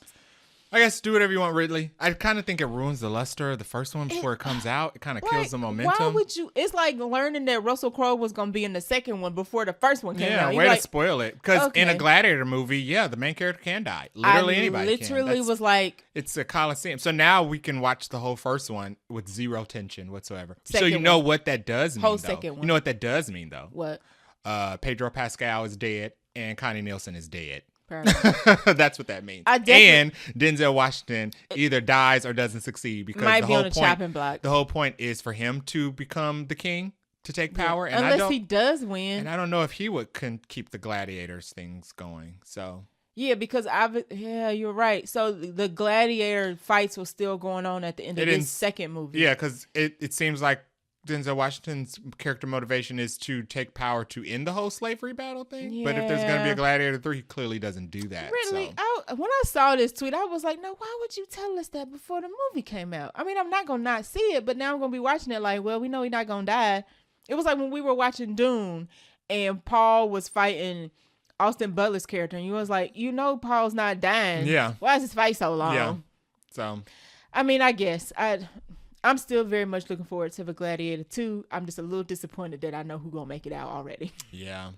I guess do whatever you want, Ridley. I kind of think it ruins the luster of the first one before it comes out. It kind of kills the momentum. Why would you? It's like learning that Russell Crowe was going to be in the second one before the first one came out. Yeah, way to spoil it. Because in a Gladiator movie, the main character can die. Literally anybody can. Literally was like... It's a coliseum. So now we can watch the whole first one with zero tension whatsoever. Second so you know what that does mean, Whole though. second one. You know what that does mean, though. What? Pedro Pascal is dead and Connie Nielsen is dead. Probably. That's what that means. And Denzel Washington either dies or doesn't succeed because might the be whole on the point, chopping block. the whole point is for him to become the king, to take power. And Unless he does win. And I don't know if he can keep the gladiators things going. So yeah, because you're right. So the gladiator fights were still going on at the end of this second movie. Yeah, because it seems like Denzel Washington's character motivation is to take power to end the whole slavery battle thing. Yeah. But if there's going to be a Gladiator 3, he clearly doesn't do that. Really? So. When I saw this tweet, I was like, no, why would you tell us that before the movie came out? I mean, I'm not going to not see it, but now I'm going to be watching it like, well, we know he's not going to die. It was like when we were watching Dune and Paul was fighting Austin Butler's character, and you was like, you know Paul's not dying. Yeah. Why is his fight so long? Yeah. So. I mean, I guess. I'm still very much looking forward to the Gladiator 2. I'm just a little disappointed that I know who's going to make it out already. Yeah.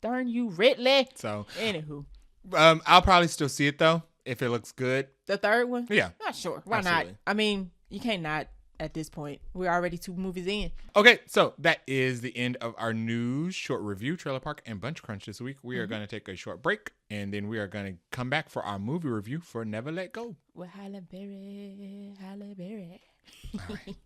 Darn you, Ridley. So. Anywho. I'll probably still see it, though, if it looks good. The third one? Yeah. Not sure. Why Absolutely. not? I mean, you can't not at this point. We're already 2 movies in. Okay, so that is the end of our news short review, Trailer Park and Bunch Crunch this week. We are going to take a short break, and then we are going to come back for our movie review for Never Let Go. With Halle Berry. All right.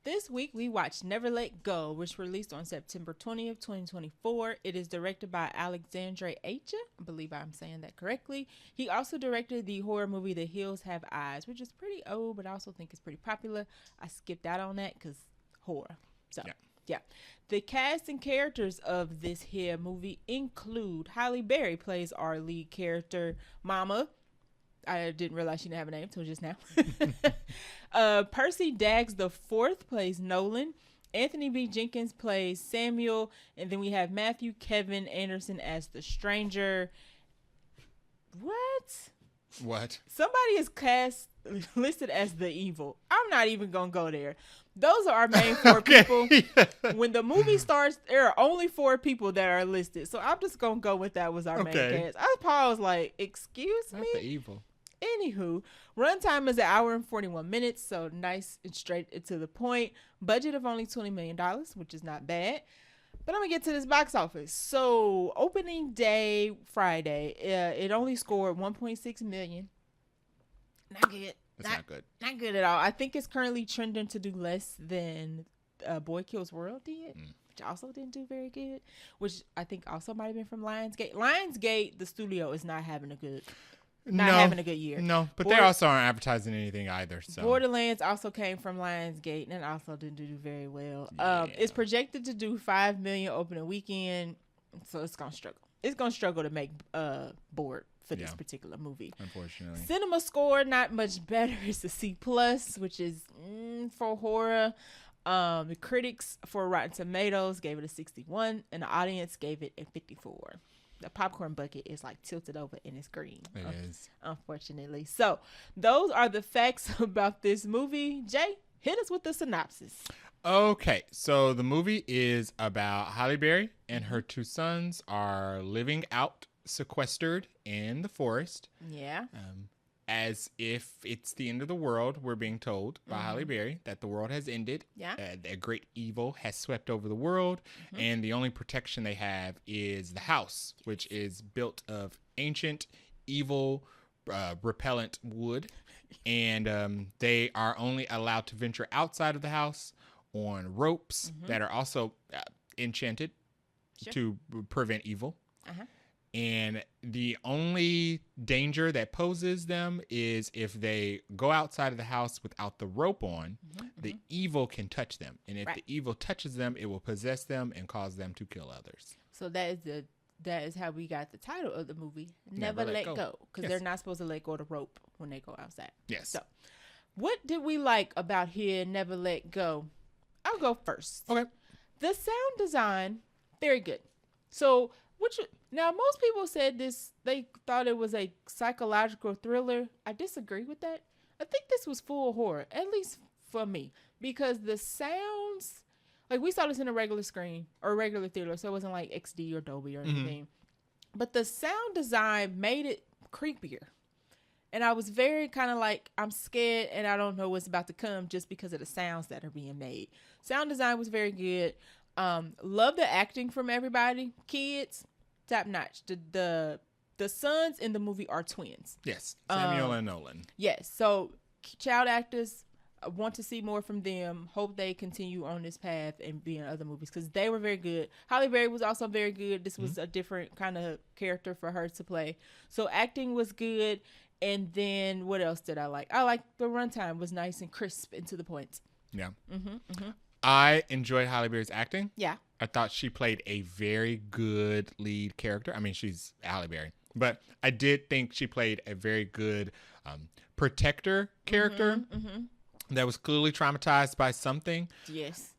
This week, we watched Never Let Go, which released on September 20th, 2024. It is directed by Alexandre Aja. I believe I'm saying that correctly. He also directed the horror movie The Hills Have Eyes, which is pretty old, but I also think it's pretty popular. I skipped out on that because horror. So, yeah. The cast and characters of this here movie include Halle Berry plays our lead character, Mama. I didn't realize she didn't have a name until just now. Percy Daggs IV plays Nolan. Anthony B. Jenkins plays Samuel. And then we have Matthew Kevin Anderson as the stranger. What? Somebody is listed as the evil. I'm not even going to go there. Those are our main 4 people. When the movie starts, there are only 4 people that are listed. So I'm just going to go with that was our main cast. I paused like, excuse me? That's the evil. Anywho, runtime is 1 hour and 41 minutes, so nice and straight to the point. Budget of only $20 million, which is not bad. But I'm going to get to this box office. So, opening day, Friday, it only scored 1.6 million. Not good. That's not good. Not good at all. I think it's currently trending to do less than Boy Kills World did. which also didn't do very good, which I think also might have been from Lionsgate. Lionsgate, the studio, is not having a good year. No, but they also aren't advertising anything either. So Borderlands also came from Lionsgate and also didn't do very well. Yeah. It's projected to do $5 million opening weekend, so it's gonna struggle. It's gonna struggle to make board for this particular movie. Unfortunately, cinema score not much better. It's a C+, which is for horror. The critics for Rotten Tomatoes gave it a 61, and the audience gave it a 54. The popcorn bucket is like tilted over and it's green. It is. Unfortunately. So those are the facts about this movie. Jay, hit us with the synopsis. Okay, so the movie is about Halle Berry and her two sons are living out sequestered in the forest. Yeah. As if it's the end of the world, we're being told by Halle Berry that the world has ended. Yeah. A great evil has swept over the world, and the only protection they have is the house, which is built of ancient, evil, repellent wood, and they are only allowed to venture outside of the house on ropes that are also enchanted to prevent evil. And the only danger that poses them is if they go outside of the house without the rope on, the evil can touch them. And if the evil touches them, it will possess them and cause them to kill others. So that is how we got the title of the movie, Never Let Go. Because they're not supposed to let go of the rope when they go outside. Yes. So what did we like about here, Never Let Go? I'll go first. Okay. The sound design, very good. So now, most people said they thought it was a psychological thriller. I disagree with that. I think this was full horror, at least for me, because the sounds, like we saw this in a regular screen or a regular theater, so it wasn't like XD or Dolby or anything. But the sound design made it creepier. And I was very kind of like, I'm scared and I don't know what's about to come just because of the sounds that are being made. Sound design was very good. Love the acting from everybody. Kids, top notch. The sons in the movie are twins. Yes, Samuel and Nolan. Yes, so child actors, I want to see more from them. Hope they continue on this path and be in other movies because they were very good. Halle Berry was also very good. This was a different kind of character for her to play. So acting was good. And then what else did I like? I like the runtime was nice and crisp and to the point. Yeah. I enjoyed Halle Berry's acting. Yeah. I thought she played a very good lead character. I mean, she's Halle Berry. But I did think she played a very good protector character that was clearly traumatized by something. Yes.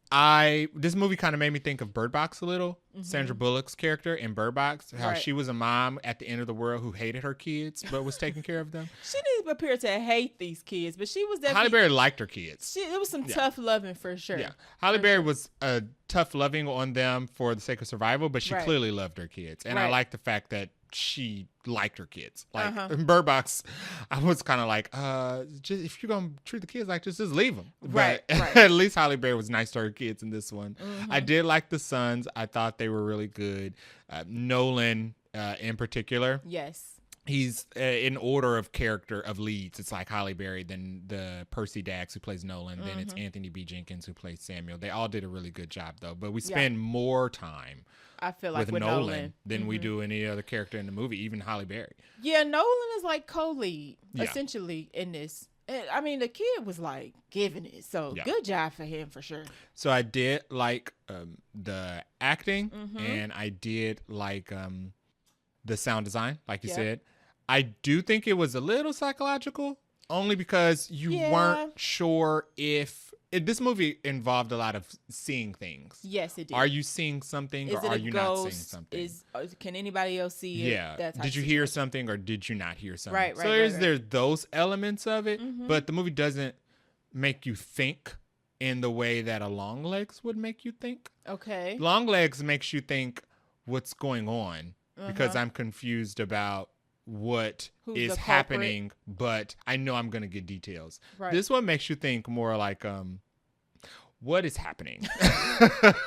This movie kind of made me think of Bird Box a little. Sandra Bullock's character in Bird Box, how she was a mom at the end of the world who hated her kids but was taking care of them. She didn't appear to hate these kids, but she was definitely... Halle Berry liked her kids. It was some tough loving for sure. Yeah. Halle Berry was tough loving on them for the sake of survival, but she clearly loved her kids. And I like the fact that she liked her kids. Like in Bird Box, I was kind of like, just, if you're going to treat the kids like this, just leave them. But at least Halle Berry was nice to her kids in this one. I did like the sons. I thought they were really good. Nolan in particular. Yes. He's in order of character of leads. It's like Halle Berry, then the Percy Dax who plays Nolan, then it's Anthony B. Jenkins who plays Samuel. They all did a really good job though. But we spend more time I feel like with Nolan than we do any other character in the movie, even Halle Berry. Yeah, Nolan is like co-lead essentially in this. I mean, the kid was like giving it. So good job for him for sure. So I did like the acting and I did like the sound design, like you said. I do think it was a little psychological, only because you weren't sure if this movie involved a lot of seeing things. Yes, it did. Are you seeing something or are you not seeing something? Can anybody else see it? Yeah. Did you hear something or did you not hear something? Right. So there's those elements of it, but the movie doesn't make you think in the way that a Long Legs would make you think. Okay. Long Legs makes you think what's going on because I'm confused about what is happening, but I know I'm going to get details. Right. This one makes you think more like, what is happening?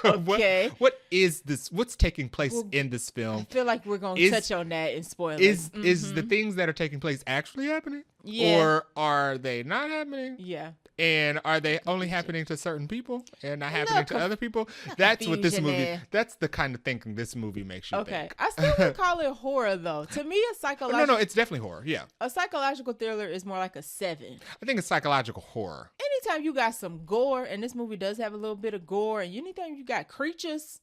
Okay. What is this? What's taking place in this film? I feel like we're going to touch on that and spoil it. Is the things that are taking place actually happening? Yeah. Or are they not happening? Yeah. And are they only happening to certain people and not happening to other people? That's what this movie, there. that's the kind of thinking this movie makes you think. I still would call it horror, though. To me, a psychological... No, it's definitely horror, yeah. A psychological thriller is more like a 7. I think it's psychological horror. Anytime you got some gore, and this movie does have a little bit of gore, and anytime you got creatures,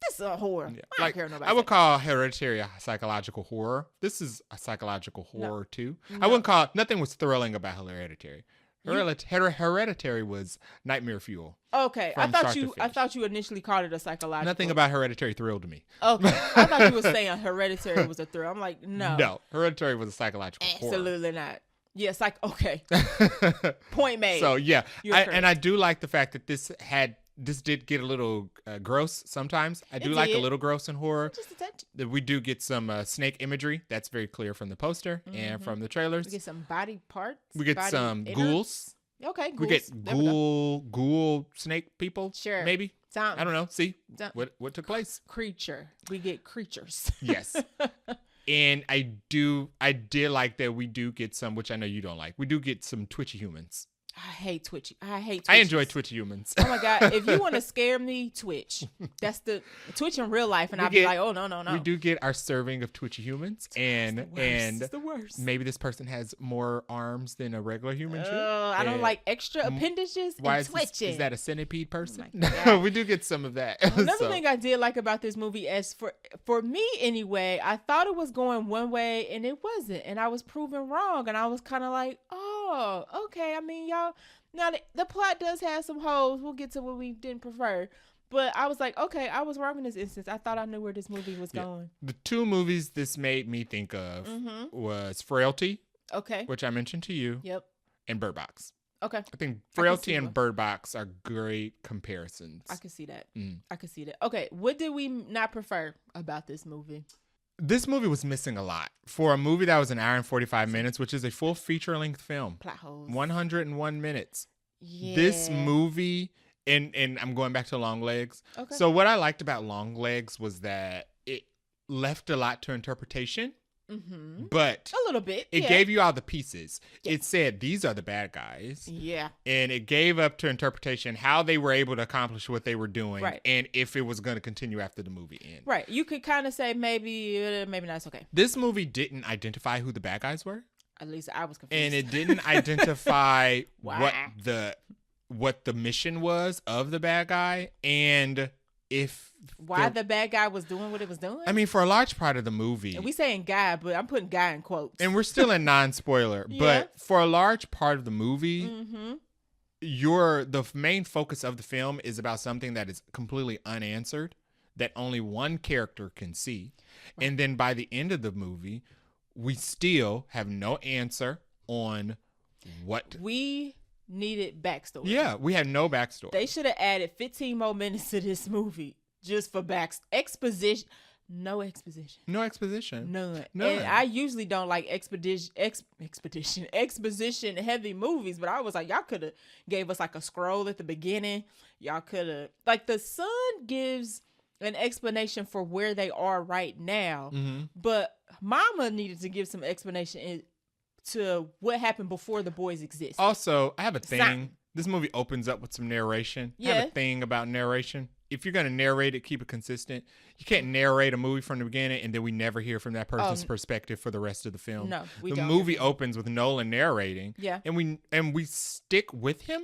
this is a horror. Yeah. I don't care nobody. I would call Hereditary a psychological horror. This is a psychological horror, too. I wouldn't call... Nothing was thrilling about Hereditary. Hereditary was nightmare fuel. Okay, I thought you initially called it a psychological. Nothing about Hereditary thrilled me. Okay, I thought you were saying Hereditary was a thrill. I'm like, no, Hereditary was a psychological horror. Absolutely not. Yes, okay. Point made. So yeah, I do like the fact that this did get a little gross sometimes. I do like a little gross in horror. Just a touch. We do get some snake imagery. That's very clear from the poster and from the trailers. We get some body parts. We get some ghouls. Okay, ghouls. We get ghoul snake people. Sure. Maybe. Something. I don't know. See what took place. Creature. We get creatures. Yes. And I did like that we do get some, which I know you don't like. We do get some twitchy humans. I hate Twitchy. I enjoy twitchy humans. Oh my God. If you want to scare me, Twitch. That's the Twitch in real life. And I'll be like, oh, no. We do get our serving of twitchy humans. And it's the worst. Maybe this person has more arms than a regular human should. I don't like extra appendages and twitching. Is that a centipede person? Oh we do get some of that. Another thing I did like about this movie, as for me anyway, I thought it was going one way and it wasn't. And I was proven wrong. And I was kind of like, oh, okay. I mean, y'all, now the plot does have some holes. We'll get to what we didn't prefer. But I was like, okay, I was wrong in this instance. I thought I knew where this movie was going. The 2 movies this made me think of was Frailty. Okay. Which I mentioned to you. Yep. And Bird Box. Okay. I think Frailty and Bird Box are great comparisons. I can see that. I can see that. Okay. What did we not prefer about this movie? This movie was missing a lot. For a movie that was an hour and 45 minutes, which is a full feature-length film. Plot holes. 101 minutes. Yeah. This movie, and I'm going back to Long Legs. Okay. So what I liked about Long Legs was that it left a lot to interpretation. But a little bit. It gave you all the pieces. Yeah. It said these are the bad guys. Yeah. And it gave up to interpretation how they were able to accomplish what they were doing, right, and if it was going to continue after the movie ended. Right. You could kind of say maybe not. It's okay. This movie didn't identify who the bad guys were. At least I was confused. And it didn't identify what the mission was of the bad guy, and why the bad guy was doing what it was doing. I mean, for a large part of the movie, and we saying guy, but I'm putting guy in quotes, and we're still in non-spoiler. Yeah. But for a large part of the movie, the main focus of the film is about something that is completely unanswered, that only one character can see, right. And then by the end of the movie, we still have no answer on what we needed backstory. Yeah, we had no backstory. They should have added 15 more minutes to this movie just for exposition. No exposition. No exposition. None. And I usually don't like exposition heavy movies, but I was like, y'all could have gave us like a scroll at the beginning. Y'all could have, like, the son gives an explanation for where they are right now, but Mama needed to give some explanation to what happened before the boys exist. Also, I have a thing. This movie opens up with some narration. I have a thing about narration. If you're going to narrate it, keep it consistent. You can't narrate a movie from the beginning and then we never hear from that person's perspective for the rest of the film. No, the movie opens with Nolan narrating. Yeah. And we stick with him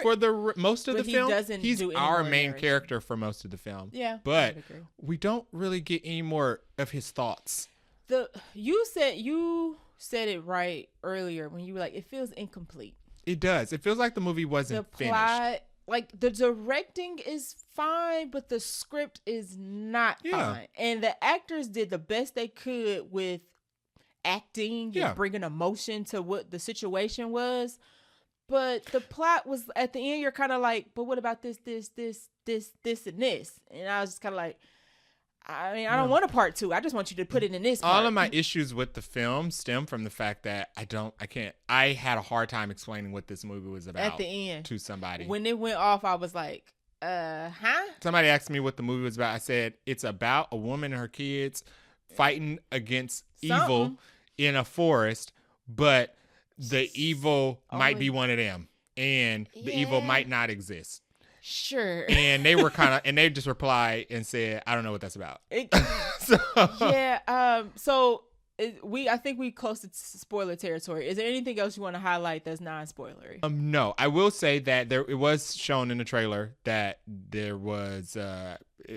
for the most of the film. He's our main character for most of the film. Yeah. But we don't really get any more of his thoughts. You said it right earlier when you were like, it feels incomplete. It does. It feels like the movie wasn't finished. The plot, like, the directing is fine, but the script is not fine. And the actors did the best they could with acting and bringing emotion to what the situation was. But the plot was, at the end, you're kind of like, but what about this, and this? And I was just kind of like, I mean, I don't want a part 2. I just want you to put it in this part. All of my issues with the film stem from the fact that I had a hard time explaining what this movie was about at the end to somebody. When it went off, I was like, huh? Somebody asked me what the movie was about. I said, it's about a woman and her kids fighting against evil in a forest, but the evil might be one of them, and the evil might not exist. Sure. And they were and they just replied and said, I don't know what that's about. So I think we close to spoiler territory. Is there anything else you want to highlight that's non-spoilery? No, I will say that it was shown in the trailer that there was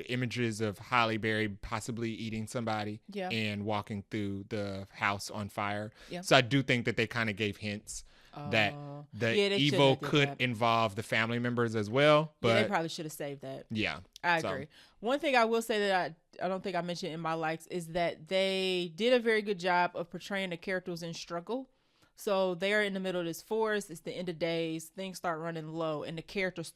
images of Halle Berry possibly eating somebody and walking through the house on fire. Yeah. So I do think that they kind of gave hints that the evil could involve the family members as well. But they probably should have saved that. Yeah. I agree. One thing I will say that I don't think I mentioned in my likes is that they did a very good job of portraying the characters in struggle. So they're in the middle of this forest. It's the end of days. Things start running low, and the characters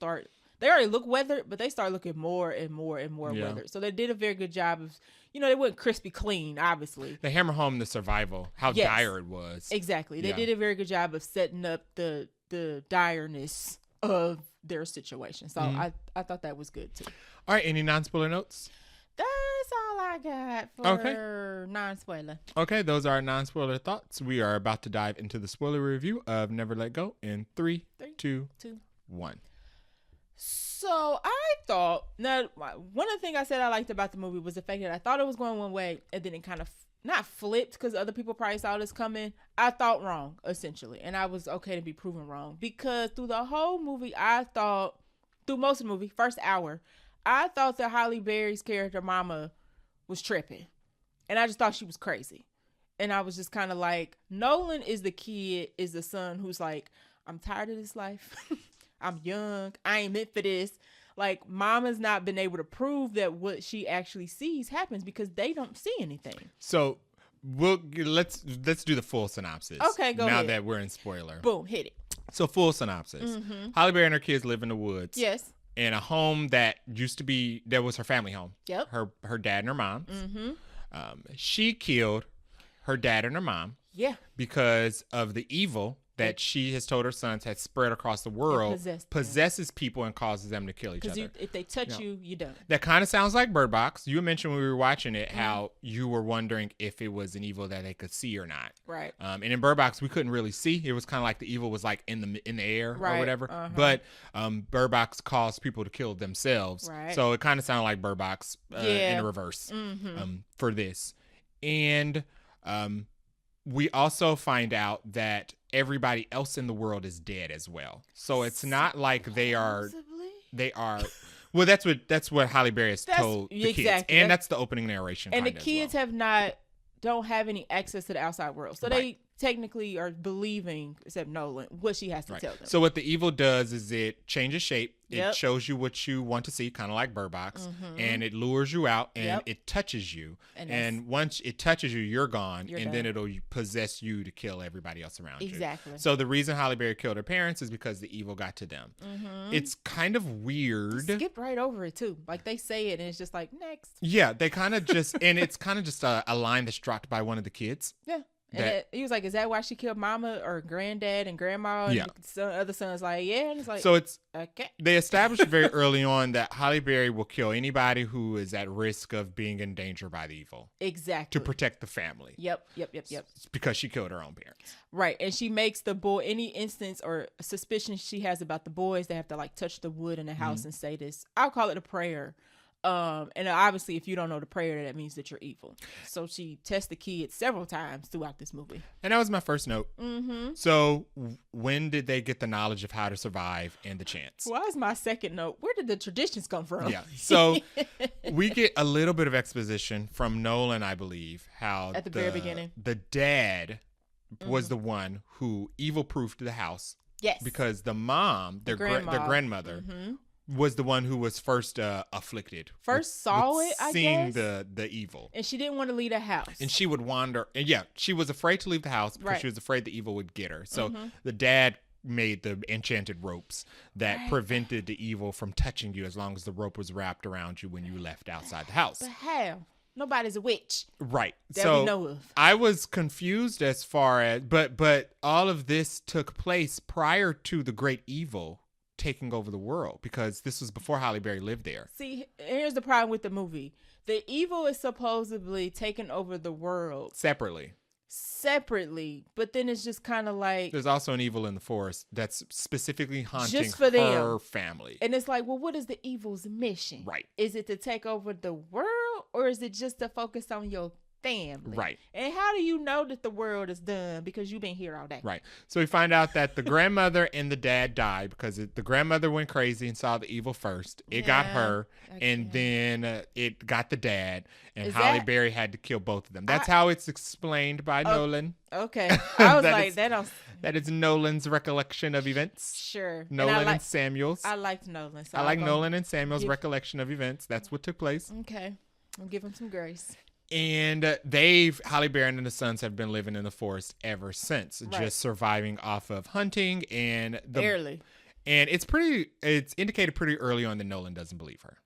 they already look weathered, but they start looking more and more and more weathered. So they did a very good job of, they weren't crispy clean, obviously. They hammer home the survival, how dire it was. Exactly. They did a very good job of setting up the direness of their situation. So I thought that was good too. All right. Any non-spoiler notes? That's all I got for non-spoiler. Okay, those are our non-spoiler thoughts. We are about to dive into the spoiler review of Never Let Go in 3, 2, 1. So I thought, one of the things I said I liked about the movie was the fact that I thought it was going one way, and then it kind of not flipped because other people probably saw this coming. I thought wrong, essentially, and I was okay to be proven wrong because through the whole movie, through most of the movie, first hour, I thought that Halle Berry's character, Mama, was tripping. And I just thought she was crazy. And I was just kind of like, Nolan is the son who's like, I'm tired of this life. I'm young. I ain't meant for this. Like, Mama's not been able to prove that what she actually sees happens because they don't see anything. So let's do the full synopsis. Okay, go ahead. Now that we're in spoiler. Boom, hit it. So full synopsis. Halle Berry and her kids live in the woods. Yes. In a home that was her family home. Yep. Her dad and her mom. She killed her dad and her mom. Yeah. Because of the evil that she has told her sons had spread across the world, possesses people and causes them to kill each other. Because if they touch you done. That kind of sounds like Bird Box. You mentioned when we were watching it how you were wondering if it was an evil that they could see or not. Right. And in Bird Box, we couldn't really see. It was kind of like the evil was like in the air or whatever. But Bird Box caused people to kill themselves. Right. So it kind of sounded like Bird Box in the reverse for this. And we also find out that everybody else in the world is dead as well. So it's not like they are. Well, that's what Halle Berry has told the kids, and that's the opening narration. And the kids don't have any access to the outside world, so they technically are believing, except Nolan, what she has to tell them. So what the evil does is it changes shape. It shows you what you want to see, kind of like Bird Box, and it lures you out, and it touches you. And once it touches you, you're gone, and then it'll possess you to kill everybody else around you. Exactly. So the reason Halle Berry killed her parents is because the evil got to them. It's kind of weird. Skip right over it too. Like they say it, and it's just like next. Yeah, they kind of just, and it's kind of just a line that's dropped by one of the kids. Yeah. And he was like, is that why she killed mama or granddad and grandma? And the other son's like, yeah. And it's like, so it's, okay. They established very early on that Halle Berry will kill anybody who is at risk of being in danger by the evil. Exactly. To protect the family. Yep. It's because she killed her own parents. Right. And she makes the boy, any instance or suspicion she has about the boys, they have to like touch the wood in the house and say this. I'll call it a prayer. And obviously, if you don't know the prayer, that means that you're evil. So she tests the kids several times throughout this movie. And that was my first note. So when did they get the knowledge of how to survive and the chance? Well, that was my second note. Where did the traditions come from? Yeah. So we get a little bit of exposition from Nolan, I believe, how at the very beginning, the dad was the one who evil-proofed the house. Yes. Because the mom, their grandmother, was the one who was first afflicted. Saw it, I guess. Seeing the evil. And she didn't want to leave the house. And she would wander. And she was afraid to leave the house because she was afraid the evil would get her. So the dad made the enchanted ropes that prevented the evil from touching you as long as the rope was wrapped around you when you left outside the house. But how? Nobody's a witch. Right. That we know of. I was confused as far as, but all of this took place prior to the great evil taking over the world, because this was before Halle Berry lived there. See, here's the problem with the movie. The evil is supposedly taking over the world separately. separately, but then it's just kind of like There's also an evil in the forest that's specifically haunting just for her them. family. And it's like, well, what is the evil's mission? Right. Is it to take over the world, or is it just to focus on your family? Right. And how do you know that the world is done? Because you've been here all day. Right. So we find out that the grandmother and the dad died because the grandmother went crazy and saw the evil first. It got her, and then it got the dad, and Halle Berry had to kill both of them. That's how it's explained by Nolan. Okay. I was like, that is Nolan's recollection of events. Sure. Nolan and Samuel's. I liked Nolan. So I like Nolan and Samuel's recollection of events. That's what took place. Okay. I'll give him some grace. And Halle Berry and the sons have been living in the forest ever since, just surviving off of hunting barely. And it's indicated pretty early on that Nolan doesn't believe her.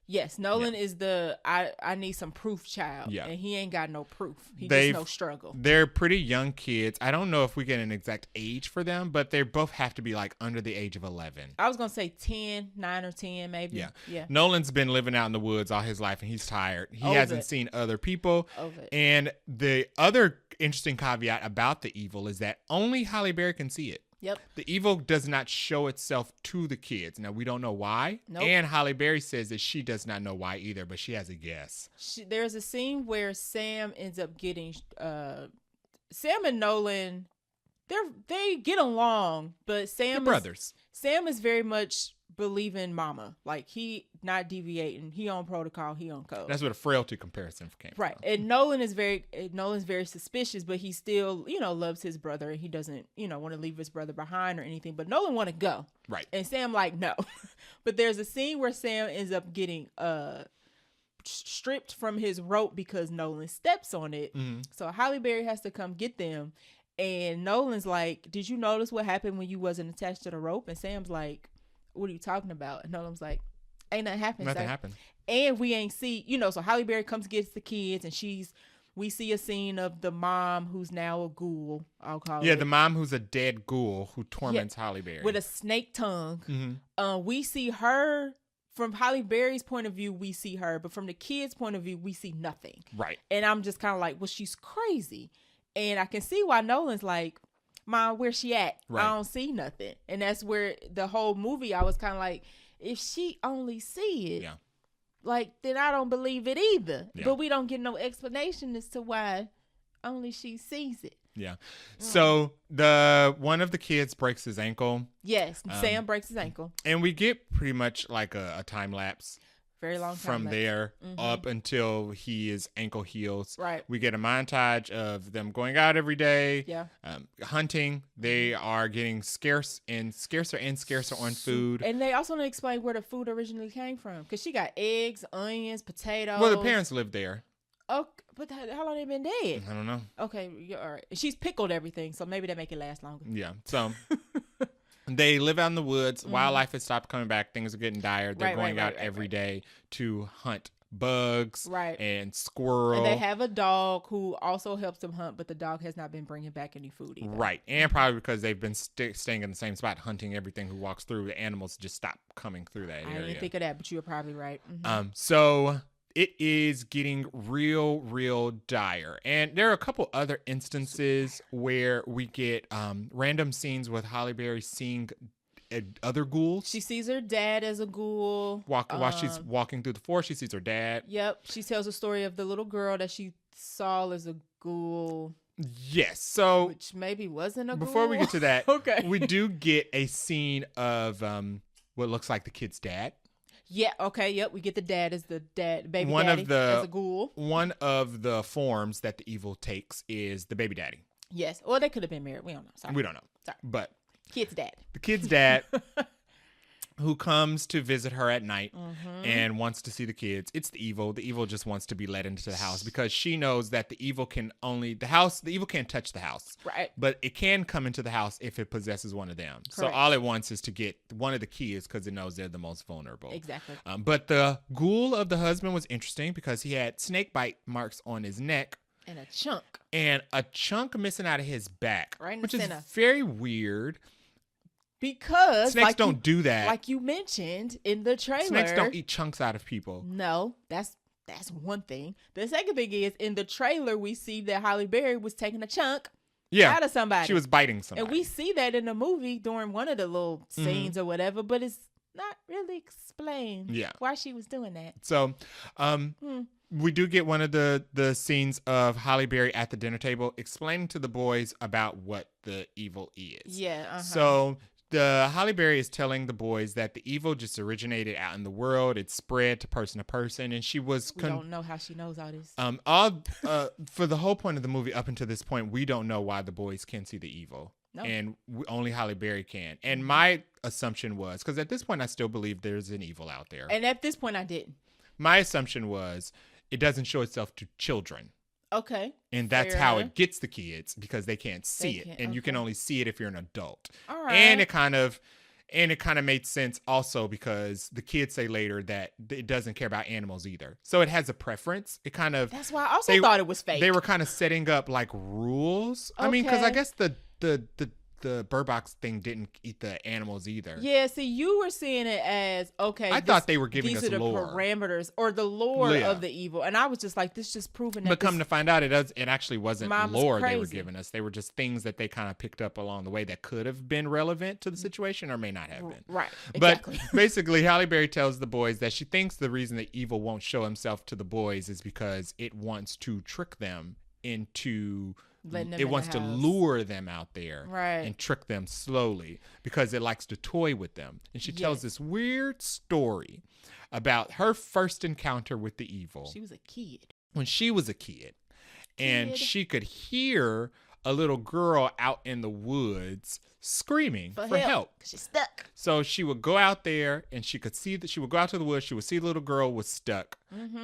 Yes, Nolan is I need some proof child. Yeah. And he ain't got no proof. He just no struggle. They're pretty young kids. I don't know if we get an exact age for them, but they both have to be like under the age of 11. I was going to say 9 or 10 maybe. Yeah. Nolan's been living out in the woods all his life and he's tired. He hasn't seen other people. And the other interesting caveat about the evil is that only Halle Berry can see it. Yep. The evil does not show itself to the kids. Now, we don't know why. Nope. And Halle Berry says that she does not know why either, but she has a guess. There's a scene where Sam ends up getting... Sam and Nolan, they get along, but Sam... They're brothers. Sam is very much believing mama. Like, he not deviating. He on protocol. He on code. That's where the frailty comparison came from. Right. And Nolan's very suspicious, but he still, loves his brother. And he doesn't, want to leave his brother behind or anything. But Nolan want to go. Right. And Sam like, no. But there's a scene where Sam ends up getting stripped from his rope because Nolan steps on it. Mm-hmm. So Halle Berry has to come get them. And Nolan's like, did you notice what happened when you wasn't attached to the rope? And Sam's like, what are you talking about? And Nolan's like, ain't nothing happened. Nothing happened. And we ain't see, so Halle Berry comes gets the kids, and we see a scene of the mom who's now a ghoul, I'll call it. Yeah, the mom who's a dead ghoul who torments Halle Berry. With a snake tongue. Mm-hmm. We see her, from Halle Berry's point of view, we see her, but from the kids' point of view, we see nothing. Right. And I'm just kind of like, well, she's crazy. And I can see why Nolan's like, Mom, where's she at? Right. I don't see nothing. And that's where the whole movie, I was kind of like, if she only see it, then I don't believe it either. Yeah. But we don't get no explanation as to why only she sees it. Yeah. So one of the kids breaks his ankle. Yes, Sam breaks his ankle. And we get pretty much like a time lapse. Very long time from there up until his ankle heals. Right. We get a montage of them going out every day. Yeah. Hunting. They are getting scarcer and scarcer on food. And they also don't explain where the food originally came from, because she got eggs, onions, potatoes. Well, the parents lived there. Oh, but how long they been dead? I don't know. Okay, all right. She's pickled everything, so maybe that make it last longer. Yeah. So. They live out in the woods. Wildlife has stopped coming back. Things are getting dire. They're going out every day to hunt bugs and squirrel. And they have a dog who also helps them hunt, but the dog has not been bringing back any food either. Right. And probably because they've been staying in the same spot, hunting everything who walks through. The animals just stop coming through that area. I didn't think of that, but you were probably right. So it is getting real dire. And there are a couple other instances where we get random scenes with Halle Berry seeing other ghouls. She sees her dad as a ghoul. While she's walking through the forest, she sees her dad. Yep. She tells a story of the little girl that she saw as a ghoul. Yes. So which maybe wasn't a ghoul. Before we get to that, okay, we do get a scene of what looks like the kid's dad. Yeah, okay, yep. We get the dad as the baby daddy as a ghoul. One of the forms that the evil takes is the baby daddy. Yes. Or they could have been married. We don't know. Sorry. We don't know. Sorry. But kid's dad. The kid's dad who comes to visit her at night and wants to see the kids. It's the evil. The evil just wants to be let into the house because she knows that the evil can't touch the house. Right. But it can come into the house if it possesses one of them. Correct. So all it wants is to get one of the kids because it knows they're the most vulnerable. Exactly. But the ghoul of the husband was interesting because he had snake bite marks on his neck. And a chunk. And a chunk missing out of his back. Right in the center. Which is very weird. Because snakes don't do that. Like you mentioned in the trailer. Snakes don't eat chunks out of people. No, that's That's one thing. The second thing is, in the trailer, we see that Halle Berry was taking a chunk out of somebody. She was biting somebody. And we see that in the movie during one of the little scenes or whatever, but it's not really explained why she was doing that. So, we do get one of the scenes of Halle Berry at the dinner table explaining to the boys about what the evil is. Yeah. So the Halle Berry is telling the boys that the evil just originated out in the world. It spread to person, and she was. We don't know how she knows all this. For the whole point of the movie up until this point, we don't know why the boys can see the evil. No. And only Halle Berry can. And my assumption was, because at this point I still believe there's an evil out there. And at this point I didn't. My assumption was it doesn't show itself to children. Okay. And that's how it gets the kids, because they can't see it. And you can only see it if you're an adult. All right. And it kind of made sense also because the kids say later that it doesn't care about animals either. So it has a preference. It kind of. That's why I also thought it was fake. They were kind of setting up like rules. Okay. I mean, because I guess the Bird Box thing didn't eat the animals either. Yeah, see, you were seeing it as, okay, I thought they were giving us these are the lore. Parameters or the lore of the evil. And I was just like, this just proving that. But come to find out, it actually wasn't lore crazy. They were giving us. They were just things that they kind of picked up along the way that could have been relevant to the situation or may not have been. Right, exactly. But basically, Halle Berry tells the boys that she thinks the reason the evil won't show himself to the boys is because it wants to trick them into... It wants to lure them out there and trick them slowly because it likes to toy with them. And she tells this weird story about her first encounter with the evil. She was a kid. When she was a kid. And she could hear a little girl out in the woods screaming for help. She's stuck. So she would go out there and she could see that she would go out to the woods. She would see the little girl was stuck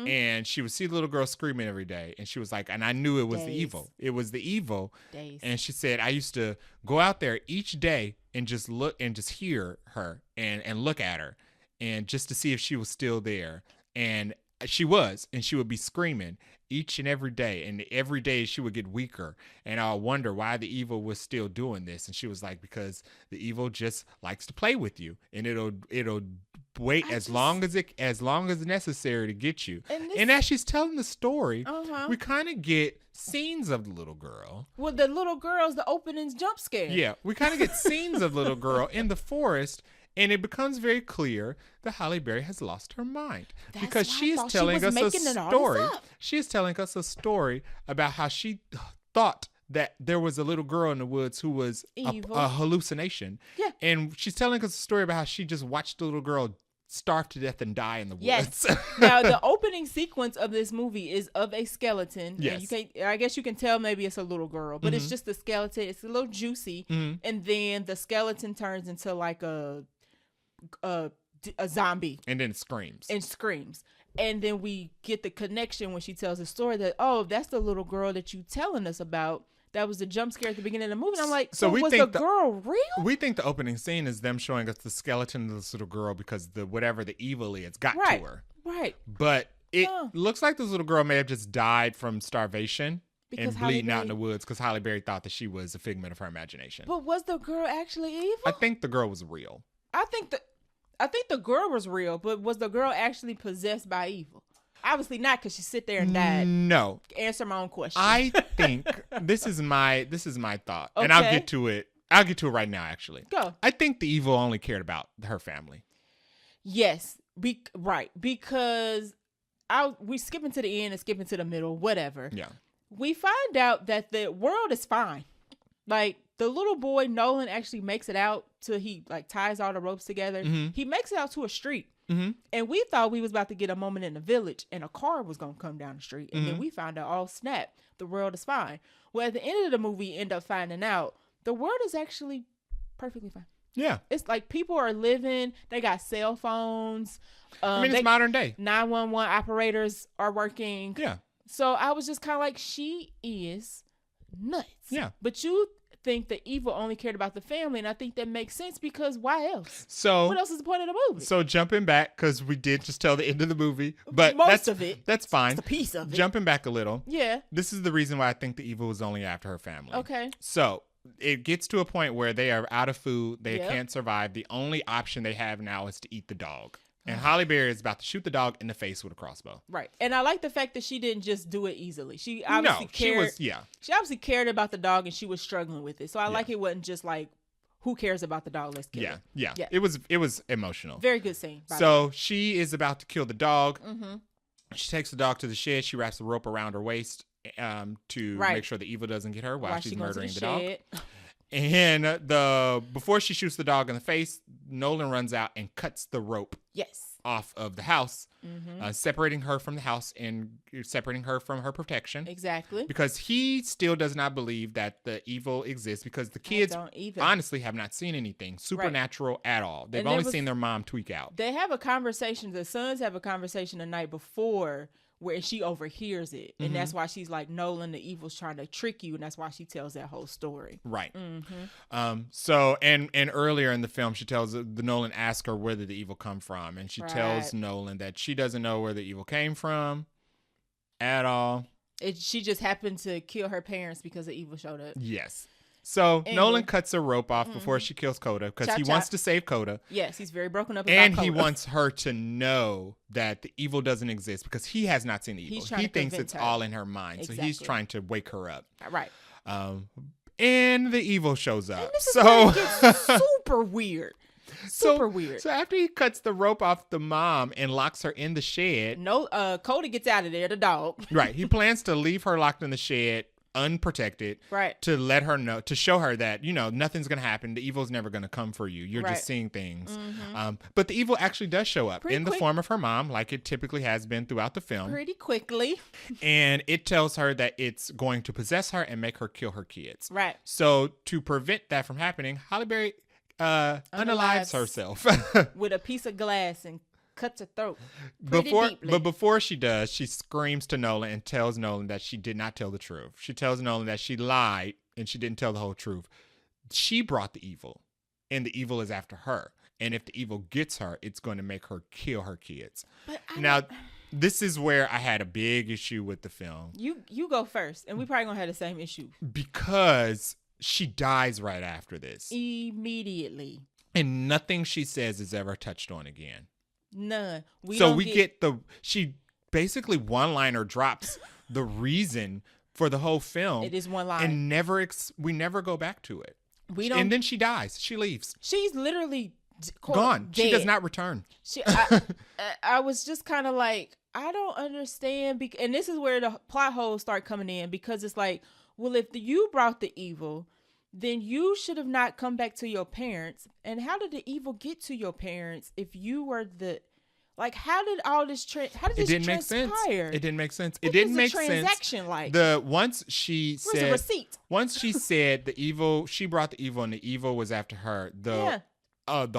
and she would see the little girl screaming every day. And she was like, and I knew it was the evil. It was the evil. And she said, I used to go out there each day and just look and just hear her and look at her and just to see if she was still there. And she was, and she would be screaming each and every day. And every day she would get weaker. And I wonder why the evil was still doing this. And she was like, because the evil just likes to play with you. And it'll wait as long as necessary to get you. And as she's telling the story, we kind of get scenes of the little girl. Well, the little girl's the opening's jump scare. Yeah, we kind of get scenes of little girl in the forest. And it becomes very clear that Halle Berry has lost her mind because she is telling us a story. She is telling us a story about how she thought that there was a little girl in the woods who was a hallucination. Yeah. And she's telling us a story about how she just watched the little girl starve to death and die in the woods. Yes. Now, the opening sequence of this movie is of a skeleton. Yes. And I guess you can tell maybe it's a little girl, but it's just a skeleton. It's a little juicy. And then the skeleton turns into like a zombie and then screams and then we get the connection when she tells the story that, oh, that's the little girl that you telling us about that was the jump scare at the beginning of the movie. And I'm like, so was the girl real? We think the opening scene is them showing us the skeleton of this little girl because whatever the evil is got to her, but it looks like this little girl may have just died from starvation because and bleeding out in the woods because Halle Berry thought that she was a figment of her imagination. But was the girl actually evil? I think the girl was real. I think the girl was real, but was the girl actually possessed by evil? Obviously not, because she sit there and died. No. Answer my own question. I think this is my thought, and I'll get to it. I'll get to it right now. Actually, go. I think the evil only cared about her family. Yes, because we skipping to the end and skipping to the middle, whatever. Yeah. We find out that the world is fine. Like, the little boy, Nolan, actually makes it out to, he like ties all the ropes together. He makes it out to a street. And we thought we was about to get a moment in the village and a car was going to come down the street. And then we found out, oh, snap, the world is fine. Well, at the end of the movie, you end up finding out the world is actually perfectly fine. Yeah. It's like people are living, they got cell phones. It's modern day. 911 operators are working. Yeah. So I was just kind of like, she is nuts. Yeah. But you think the evil only cared about the family, and I think that makes sense because why else? So what else is the point of the movie? So jumping back, because we did just tell the end of the movie, but most of it, that's fine. It's a piece of it. Jumping back a little, yeah. This is the reason why I think the evil was only after her family. Okay. So it gets to a point where they are out of food, they can't survive. The only option they have now is to eat the dog. And Halle Berry is about to shoot the dog in the face with a crossbow. Right. And I like the fact that she didn't just do it easily. She obviously cared. She obviously cared about the dog and she was struggling with it. So I like it wasn't just like, who cares about the dog? Let's kill it. Yeah. It was emotional. Very good scene. So she is about to kill the dog. Mm-hmm. She takes the dog to the shed. She wraps the rope around her waist to make sure the evil doesn't get her while she's murdering the dog. And before she shoots the dog in the face, Nolan runs out and cuts the rope off of the house, separating her from the house and separating her from her protection. Exactly. Because he still does not believe that the evil exists because the kids honestly have not seen anything supernatural at all. They've only seen their mom tweak out. They have a conversation. The sons have a conversation the night before where she overhears it. And that's why she's like, Nolan, the evil's trying to trick you. And that's why she tells that whole story. Right. So, and earlier in the film, she tells the Nolan asks her where did the evil come from. And she tells Nolan that she doesn't know where the evil came from at all. She just happened to kill her parents because the evil showed up. Yes. So Nolan cuts her rope off before she kills Coda because he wants to save Coda. Yes, he's very broken up about And Coda. he wants her to know that the evil doesn't exist because he has not seen the evil. He thinks it's all in her mind. Exactly. So he's trying to wake her up. Right. And the evil shows up. And this is where it gets super weird. Super weird. So after he cuts the rope off the mom and locks her in the shed. Coda gets out of there, the dog. Right. He plans to leave her locked in the shed unprotected, to let her know, to show her that, nothing's going to happen. The evil's never going to come for you. You're just seeing things. But the evil actually does show up in the form of her mom, like it typically has been throughout the film. Pretty quickly. And it tells her that it's going to possess her and make her kill her kids. Right. So to prevent that from happening, Halle Berry unalives herself. with a piece of glass and cuts her throat deeply. But before she does, she screams to Nolan and tells Nolan that she did not tell the truth. She tells Nolan that she lied and she didn't tell the whole truth. She brought the evil, and the evil is after her. And if the evil gets her, it's going to make her kill her kids. Now, this is where I had a big issue with the film. You go first, and we probably going to have the same issue. Because she dies right after this. Immediately. And nothing she says is ever touched on again. None. She basically one-liner drops the reason for the whole film. It is one line. And we never go back to it. And then she dies. She leaves. She's literally gone. Dead. She does not return. I was just kind of like, I don't understand. And this is where the plot holes start coming in, because it's like, well, if you brought the evil, then you should have not come back to your parents. And how did the evil get to your parents if you were how did all this how did this transpire? It didn't make sense. It didn't make sense. Transaction like? Once she Where's the receipt? Once she said the evil, she brought the evil and the evil was after her. The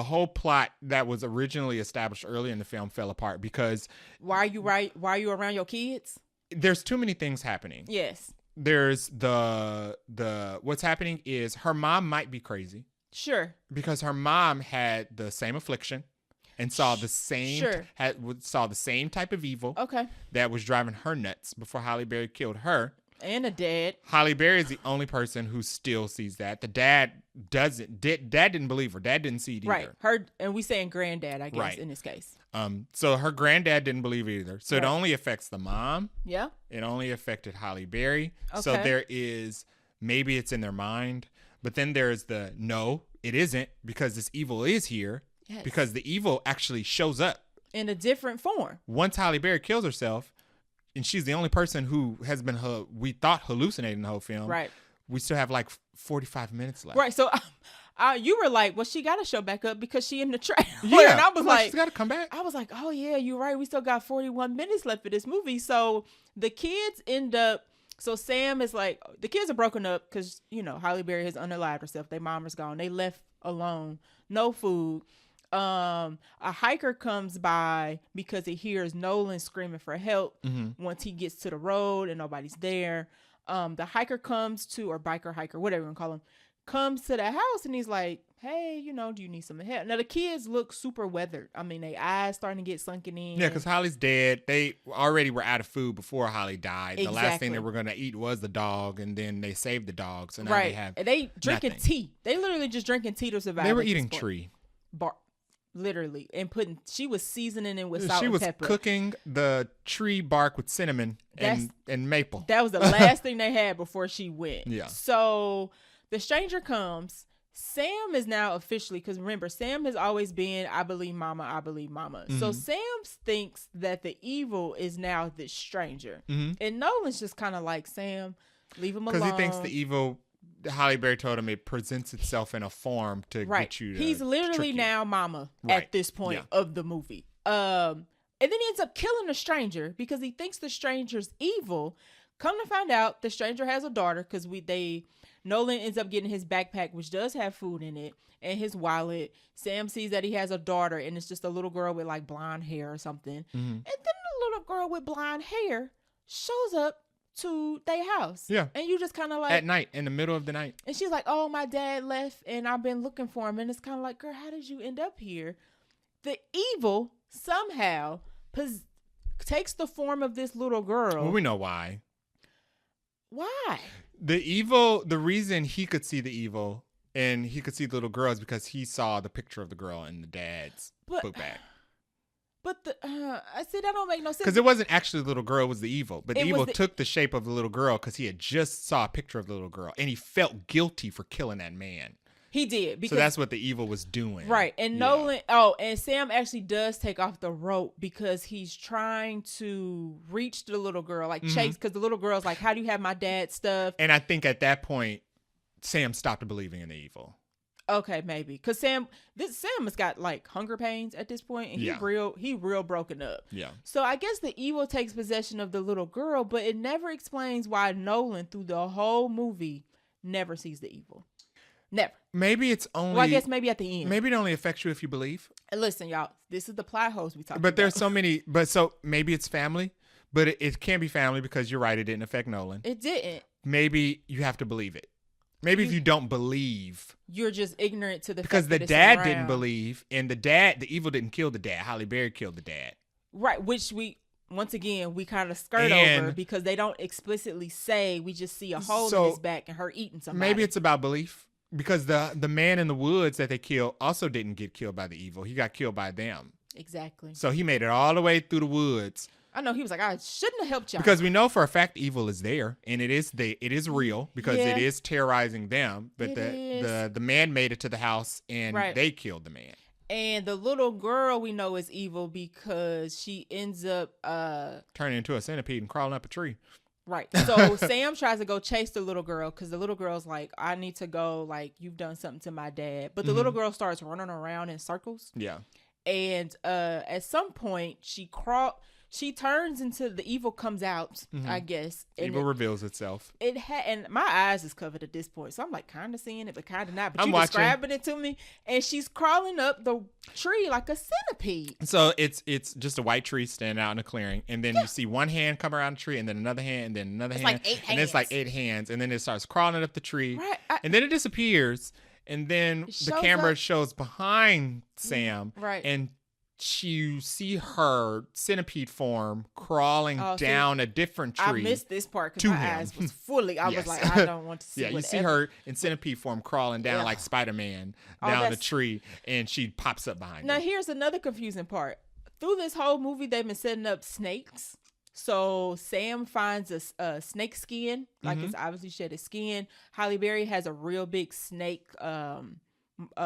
whole plot that was originally established early in the film fell apart because why are you around your kids? There's too many things happening. Yes. There's the what's happening is her mom might be crazy. Sure. Because her mom had the same affliction and saw the same saw the same type of evil. Okay. That was driving her nuts before Halle Berry killed her. And a dad. Halle Berry is the only person who still sees that. The dad doesn't. Dad didn't believe her. Dad didn't see it either. Right. Her, and we saying granddad, I guess, in this case. So her granddad didn't believe it either. So it only affects the mom. Yeah. It only affected Halle Berry. Okay. So there is, maybe it's in their mind, but then there's no, it isn't, because this evil is here. Yes. Because the evil actually shows up in a different form. Once Halle Berry kills herself, and she's the only person who has been we thought hallucinating the whole film. Right. We still have like 45 minutes left. Right. So you were like, well, she got to show back up because she in the trailer. Yeah. And I was like, she's got to come back. I was like, oh yeah, you're right. We still got 41 minutes left for this movie. So the kids end up. So Sam is like, the kids are broken up because, Halle Berry has unalived herself. Their mom is gone. They left alone. No food. A hiker comes by because he hears Nolan screaming for help. Once he gets to the road and nobody's there. The hiker comes to, or biker, hiker, whatever you want to call him, comes to the house and he's like, hey, do you need some help? Now the kids look super weathered. I mean, their eyes starting to get sunken in. Yeah, because Holly's dead. They already were out of food before Holly died. Exactly. The last thing they were going to eat was the dog, and then they saved the dog. So now they have they drinking tea. They literally just drinking tea to survive. They were eating tree. literally, and she was seasoning it with salt She and was pepper. cooking the tree bark with cinnamon and maple. That was the last thing they had before she went. Yeah. So the stranger comes. Sam is now officially, because remember, Sam has always been, I believe mama, I believe mama. Mm-hmm. So Sam thinks that the evil is now this stranger. Mm-hmm. And Nolan's just kind of like, Sam, leave him alone. Because he thinks the evil, Halle Berry told him, it presents itself in a form to get you to He's literally now mama at this point of the movie. And then he ends up killing the stranger because he thinks the stranger's evil. Come to find out, the stranger has a daughter because Nolan ends up getting his backpack, which does have food in it, and his wallet. Sam sees that he has a daughter, and it's just a little girl with like blonde hair or something. Mm-hmm. And then the little girl with blonde hair shows up to their house. Yeah. And you just kind of like... At night, in the middle of the night. And she's like, oh, my dad left, and I've been looking for him. And it's kind of like, girl, how did you end up here? The evil somehow takes the form of this little girl. Well, we know why. Why? The reason he could see the evil and he could see the little girl is because he saw the picture of the girl in the dad's book bag. But I said that don't make no sense. Because it wasn't actually the little girl, it was the evil. But the evil took the shape of the little girl because he had just saw a picture of the little girl. And he felt guilty for killing that man. He did. Because, so that's what the evil was doing. Right. And Nolan, and Sam actually does take off the rope because he's trying to reach the little girl, like chase, because the little girl's like, how do you have my dad's stuff? And I think at that point, Sam stopped believing in the evil. Okay, maybe. Because Sam has got like hunger pains at this point, and he real broken up. Yeah. So I guess the evil takes possession of the little girl, but it never explains why Nolan, through the whole movie, never sees the evil. Never. Maybe it's only... Well, I guess maybe at the end. Maybe it only affects you if you believe. And listen, y'all, this is the plot holes we talk about. But there's so many... So maybe it's family, but it can't be family because you're right, it didn't affect Nolan. It didn't. Maybe you have to believe it. Maybe if you don't believe... You're just ignorant to the because fact that the it's dad around. didn't believe, and the evil didn't kill the dad. Halle Berry killed the dad. Right, which once again, we kind of skirt over because they don't explicitly say, we just see a hole in his back and her eating somebody. Maybe it's about belief. Because the man in the woods that they killed also didn't get killed by the evil. He got killed by them. Exactly. So he made it all the way through the woods. I know. He was like, I shouldn't have helped y'all. Because we know for a fact evil is there. And it is real. Because it is terrorizing them. But the man made it to the house and they killed the man. And the little girl we know is evil because she ends up... turning into a centipede and crawling up a tree. Right. So Sam tries to go chase the little girl because the little girl's like, I need to go. Like, you've done something to my dad. But the little girl starts running around in circles. Yeah. And at some point, she turns into the evil comes out, I guess. Evil reveals itself. And my eyes is covered at this point. So I'm like kind of seeing it, but kind of not. But I'm you're describing it to me. And she's crawling up the tree like a centipede. So it's just a white tree standing out in a clearing. And then you see one hand come around the tree and then another hand and then another hand. Like 8 hands. And it's like 8 hands. And then it starts crawling up the tree. Right. And then it disappears. And then the camera shows behind Sam. Right. And you see her centipede form crawling down a different tree. I missed this part because my eyes was fully. I was like, I don't want to see. Yeah, you see her in centipede form crawling down like Spider-Man down the tree, and she pops up behind. Now her. Here's another confusing part. Through this whole movie, they've been setting up snakes. So Sam finds a snake skin, like it's obviously shed its skin. Halle Berry has a real big snake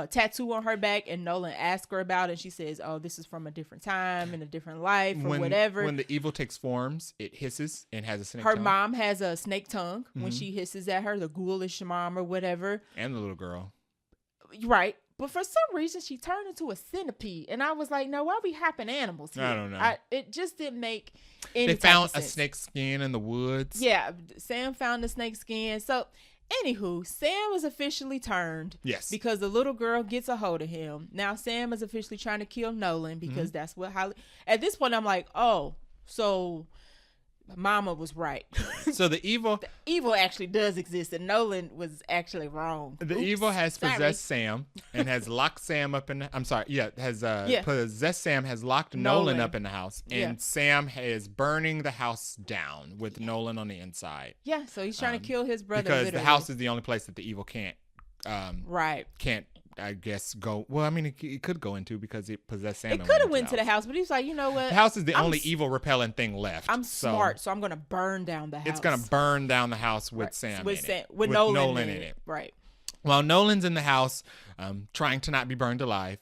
tattoo on her back, and Nolan asks her about it. And she says, "Oh, this is from a different time and a different life, or whatever." When the evil takes forms, it hisses and has a snake. Her tongue. mom has a snake tongue when she hisses at her, the ghoulish mom or whatever, and the little girl. Right. But for some reason, she turned into a centipede. And I was like, no, why are we happen animals here? I don't know. It just didn't make any sense. They found a sense. snake skin in the woods. Yeah, Sam found the snake skin. So, anywho, Sam was officially turned. Yes. Because the little girl gets a hold of him. Now, Sam is officially trying to kill Nolan because that's what at this point, I'm like, oh, so... Mama was right. So the evil actually does exist, and Nolan was actually wrong. The evil has possessed Sam and has locked Sam up in. Possessed Sam, has locked Nolan up in the house, and Sam is burning the house down with Nolan on the inside. Yeah, so he's trying to kill his brother because literally. the house is the only place that the evil can't I guess, go. Well, I mean, it could go into because it possessed Sam. It could have went to the house, but he's like, you know what? The house is the only evil repellent thing left. I'm smart, so I'm gonna burn down the house. It's gonna burn down the house with Sam in it. With Nolan in it. Right. While Nolan's in the house, trying to not be burned alive,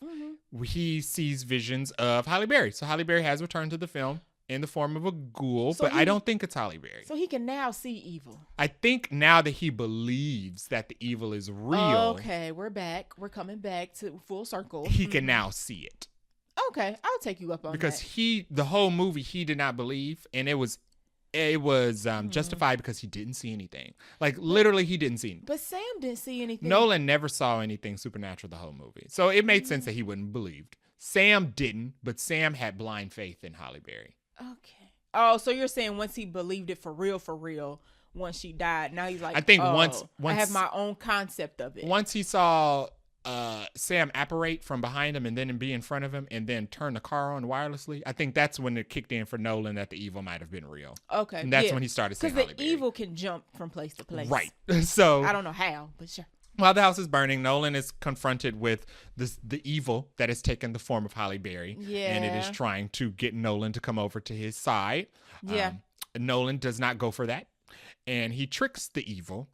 he sees visions of Halle Berry. So Halle Berry has returned to the film in the form of a ghoul, but I don't think it's Halle Berry. So he can now see evil. I think now that he believes that the evil is real. Okay, we're back. We're coming back to full circle. He can now see it. Okay, I'll take you up on because that. The whole movie, he did not believe, and it was justified because he didn't see anything. Like, literally, he didn't see anything. But Sam didn't see anything. Nolan never saw anything supernatural the whole movie. So it made sense that he wouldn't believed. Sam didn't, but Sam had blind faith in Halle Berry. Okay. Oh, so you're saying once he believed it for real, once she died, now he's like, I think once I have my own concept of it. Once he saw Sam apparate from behind him and then be in front of him and then turn the car on wirelessly, I think that's when it kicked in for Nolan that the evil might have been real. Okay. And that's when he started seeing Halle Berry. Because the evil can jump from place to place. Right. So I don't know how, but sure. While the house is burning, Nolan is confronted with the evil that has taken the form of Halle Berry. Yeah. And it is trying to get Nolan to come over to his side. Yeah. Nolan does not go for that. And he tricks the evil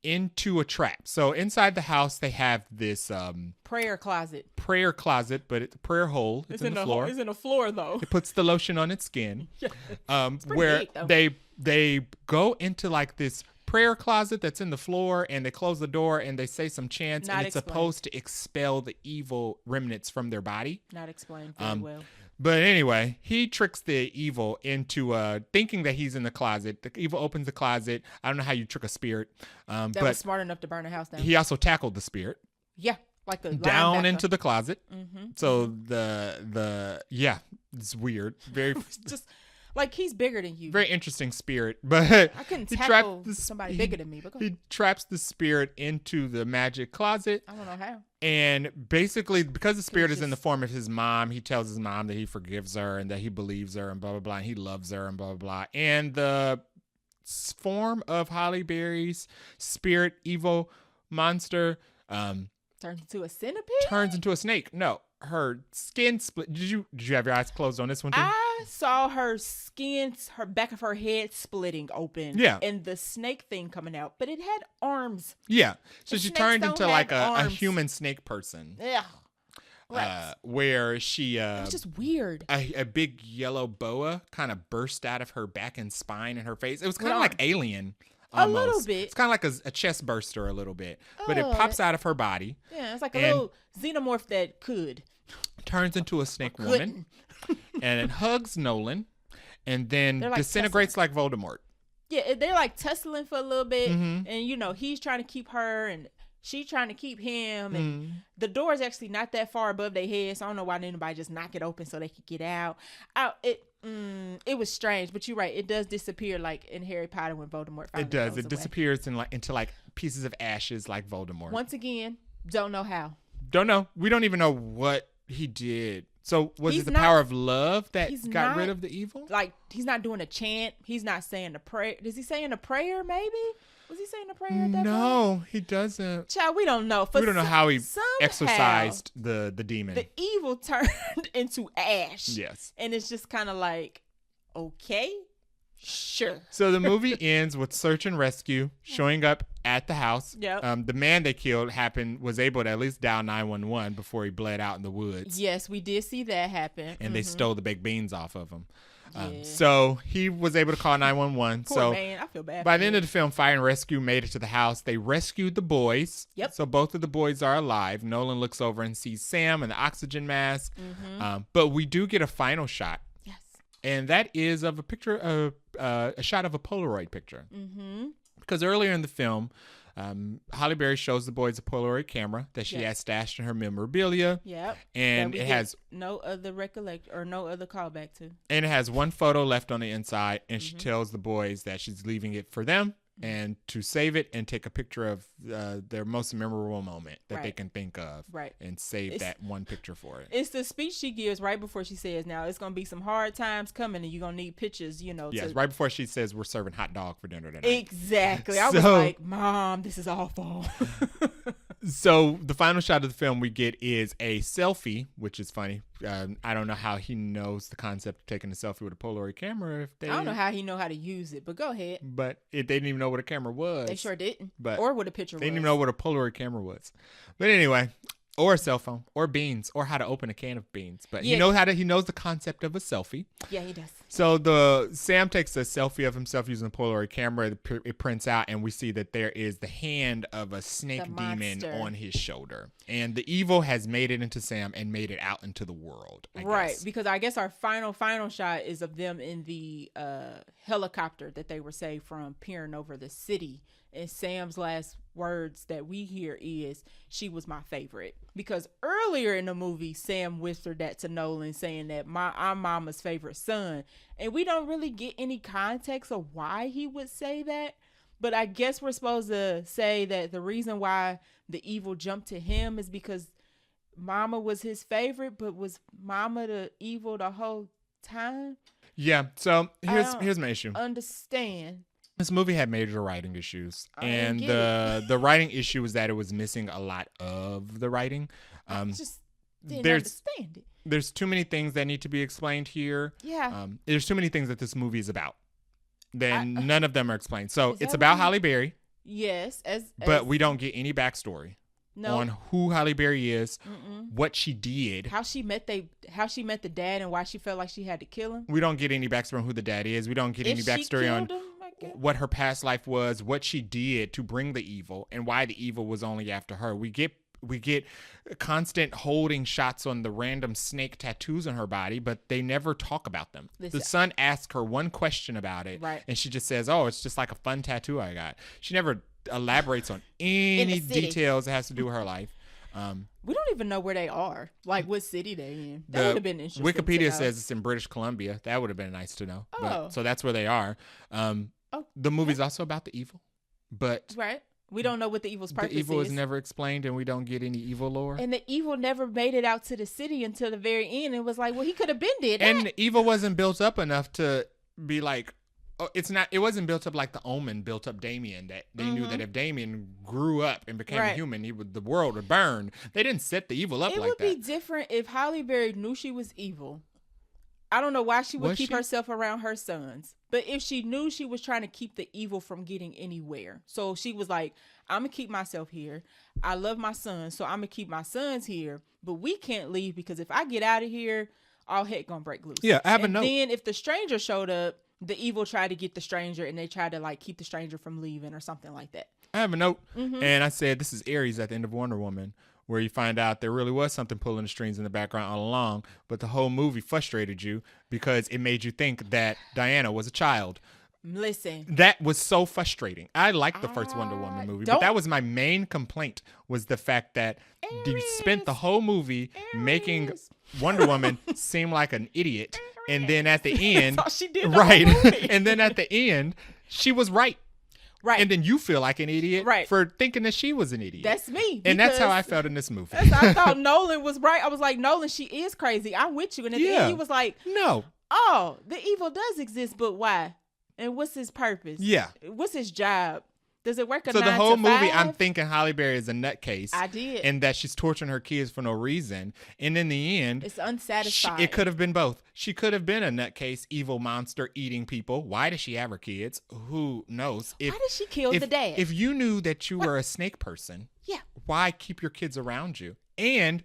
into a trap. So inside the house, they have this prayer closet, but it's a prayer hole. It's in the floor. It's in the floor, though. It puts the lotion on its skin. Yeah. Where they go into like this prayer closet that's in the floor, and they close the door and they say some chants, and it's supposed to expel the evil remnants from their body. Not explained very well. But anyway, he tricks the evil into thinking that he's in the closet. The evil opens the closet. I don't know how you trick a spirit. That was smart enough to burn the house down. He also tackled the spirit. Yeah, like a down into the closet. Mm-hmm. So it's weird. Very just like he's bigger than you. Very interesting spirit, but I couldn't tackle somebody bigger than me. But he traps the spirit into the magic closet. I don't know how. And basically, because the spirit is in the form of his mom, he tells his mom that he forgives her and that he believes her and blah, blah, blah. And he loves her and blah, blah, blah. And the form of Halle Berry's spirit, evil monster, turns into a centipede? Turns into a snake. No, her skin split. Did you have your eyes closed on this one too? I saw her skin, her back of her head splitting open. Yeah. And the snake thing coming out, but it had arms. Yeah. So she turned into like a human snake person. Yeah. Where she it was just weird. A big yellow boa kind of burst out of her back and spine and her face. It was kind of like Alien. Almost. A little bit. It's kind of like a chest burster a little bit. But it pops out of her body. Yeah, it's like a little xenomorph that could. Turns into a snake woman. And it hugs Nolan. And then like disintegrates like Voldemort. Yeah, they're like tussling for a little bit. Mm-hmm. And, he's trying to keep her and she's trying to keep him. And the door is actually not that far above their head. So I don't know why anybody just knock it open so they could get out. It was strange, but you're right. It does disappear like in Harry Potter when Voldemort finally It does. goes It away. Disappears into like pieces of ashes like Voldemort. Once again, don't know how. Don't know. We don't even know what he did. So was it the power of love that got rid of the evil? Like, he's not doing a chant. He's not saying a prayer. Is he saying a prayer maybe? Was he saying a prayer at that point? No, he doesn't. Child, we don't know. We don't know how he exorcised the demon. The evil turned into ash. Yes. And it's just kind of like, okay, sure. So the movie ends with search and rescue showing up at the house. Yep. The man they killed was able to at least dial 911 before he bled out in the woods. Yes, we did see that happen. And they stole the baked beans off of him. So he was able to call 911. Poor man, I feel bad. By the end of the film, fire and rescue made it to the house. They rescued the boys. Yep. So both of the boys are alive. Nolan looks over and sees Sam in the oxygen mask. But we do get a final shot. Yes. And that is of a picture, a shot of a Polaroid picture. Because earlier in the film, Halle Berry shows the boys a Polaroid camera that she has stashed in her memorabilia. Yep. And it has no other no other callback to. And it has one photo left on the inside, and she tells the boys that she's leaving it for them and to save it and take a picture of their most memorable moment that they can think of. Right. And save that one picture for it. It's the speech she gives right before she says, now it's going to be some hard times coming and you're going to need pictures, Yes, right before she says we're serving hot dog for dinner tonight. Exactly. I was like, Mom, this is awful. So the final shot of the film we get is a selfie, which is funny. I don't know how he knows the concept of taking a selfie with a Polaroid camera. I don't know how he know how to use it, but go ahead. But they didn't even know what a camera was. They sure didn't. But or what a picture was. They didn't even know what a Polaroid camera was. But anyway, or a cell phone, or beans, or how to open a can of beans. But he knows the concept of a selfie. Yeah, he does. So Sam takes a selfie of himself using a Polaroid camera. It prints out, and we see that there is the hand of a snake demon on his shoulder. And the evil has made it into Sam and made it out into the world. I guess. Because I guess our final shot is of them in the helicopter that they were saved from peering over the city. And Sam's last words that we hear is, "She was my favorite." Because earlier in the movie, Sam whispered that to Nolan, saying that I'm mama's favorite son. And we don't really get any context of why he would say that. But I guess we're supposed to say that the reason why the evil jumped to him is because mama was his favorite, but was mama the evil the whole time? Yeah, so here's my issue. Understand. This movie had major writing issues, and the writing issue was that it was missing a lot of the writing. I just didn't understand it. There's too many things that need to be explained here. Yeah. There's too many things that this movie is about. Then none of them are explained. So it's about Halle Berry. Yes, but we don't get any backstory on who Halle Berry is, what she did, how she met the dad, and why she felt like she had to kill him. We don't get any backstory on who the dad is. We don't get any backstory on what her past life was, what she did to bring the evil, and why the evil was only after her. We get constant holding shots on the random snake tattoos on her body, but they never talk about them. The son asks her one question about it, and she just says, "Oh, it's just like a fun tattoo I got." She never elaborates on any details that has to do with her life. We don't even know where they are, like what city they in. That would have been interesting. Wikipedia says it's in British Columbia. That would have been nice to know. So that's where they are. The movie's also about the evil, but we don't know what the evil's purpose is. The evil is never explained, and we don't get any evil lore. And the evil never made it out to the city until the very end. It was like, well, he could have been dead. And the evil wasn't built up enough to be like, it wasn't built up like the Omen built up Damien, that they knew that if Damien grew up and became a human, the world would burn. They didn't set the evil up like that. It would be different if Halle Berry knew she was evil. I don't know why she would keep herself around her sons. But if she knew she was trying to keep the evil from getting anywhere. So she was like, I'm going to keep myself here. I love my sons, so I'm going to keep my sons here. But we can't leave because if I get out of here, all heck going to break loose. Yeah, I have a note. And then if the stranger showed up, the evil tried to get the stranger and they tried to like keep the stranger from leaving or something like that. I have a note. And I said, this is Ares at the end of Wonder Woman, where you find out there really was something pulling the strings in the background all along, but the whole movie frustrated you because it made you think that Diana was a child. Listen. That was so frustrating. I liked the first Wonder Woman movie, but that was my main complaint, was the fact that you spent the whole movie making Wonder Woman seem like an idiot, and then at the end, that's all she did and then at the end, she was right. Right. And then you feel like an idiot for thinking that she was an idiot. That's me. And that's how I felt in this movie. I thought Nolan was right. I was like, Nolan, she is crazy. I'm with you. And at the end, he was like, no. Oh, the evil does exist, but why? And what's his purpose? Yeah. What's his job? Does it work a 9 to 5? So the whole movie, I'm thinking Halle Berry is a nutcase. I did. And that she's torturing her kids for no reason. And in the end, it's unsatisfying. It could have been both. She could have been a nutcase, evil monster eating people. Why does she have her kids? Who knows? Why did she kill the dad? If you knew that you were a snake person, why keep your kids around you? And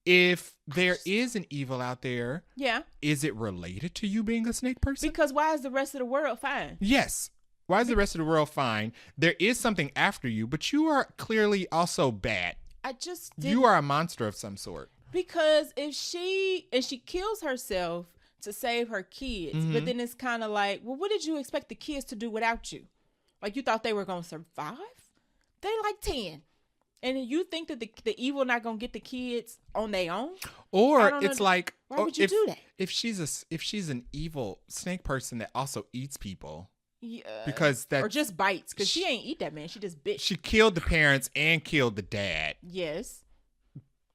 if there is an evil out there, is it related to you being a snake person? Because why is the rest of the world fine? Yes. Why is the rest of the world fine? There is something after you, but you are clearly also bad. You are a monster of some sort. Because if she kills herself to save her kids, but then it's kind of like, well, what did you expect the kids to do without you? Like, you thought they were going to survive? They're like 10. And you think that the evil not going to get the kids on their own? Or it's like, why would you do that? If she's an evil snake person that also eats people. Yeah. Because that, or just bites, because she ain't eat that man. She just bit. She killed the parents and killed the dad. Yes.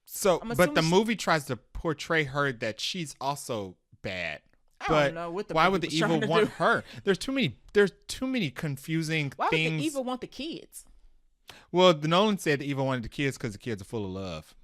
So, but the movie tries to portray her that she's also bad. I don't know what the why would the evil want her? There's too many confusing things. Why would the evil want the kids? Well, the Nolan said the evil wanted the kids because the kids are full of love.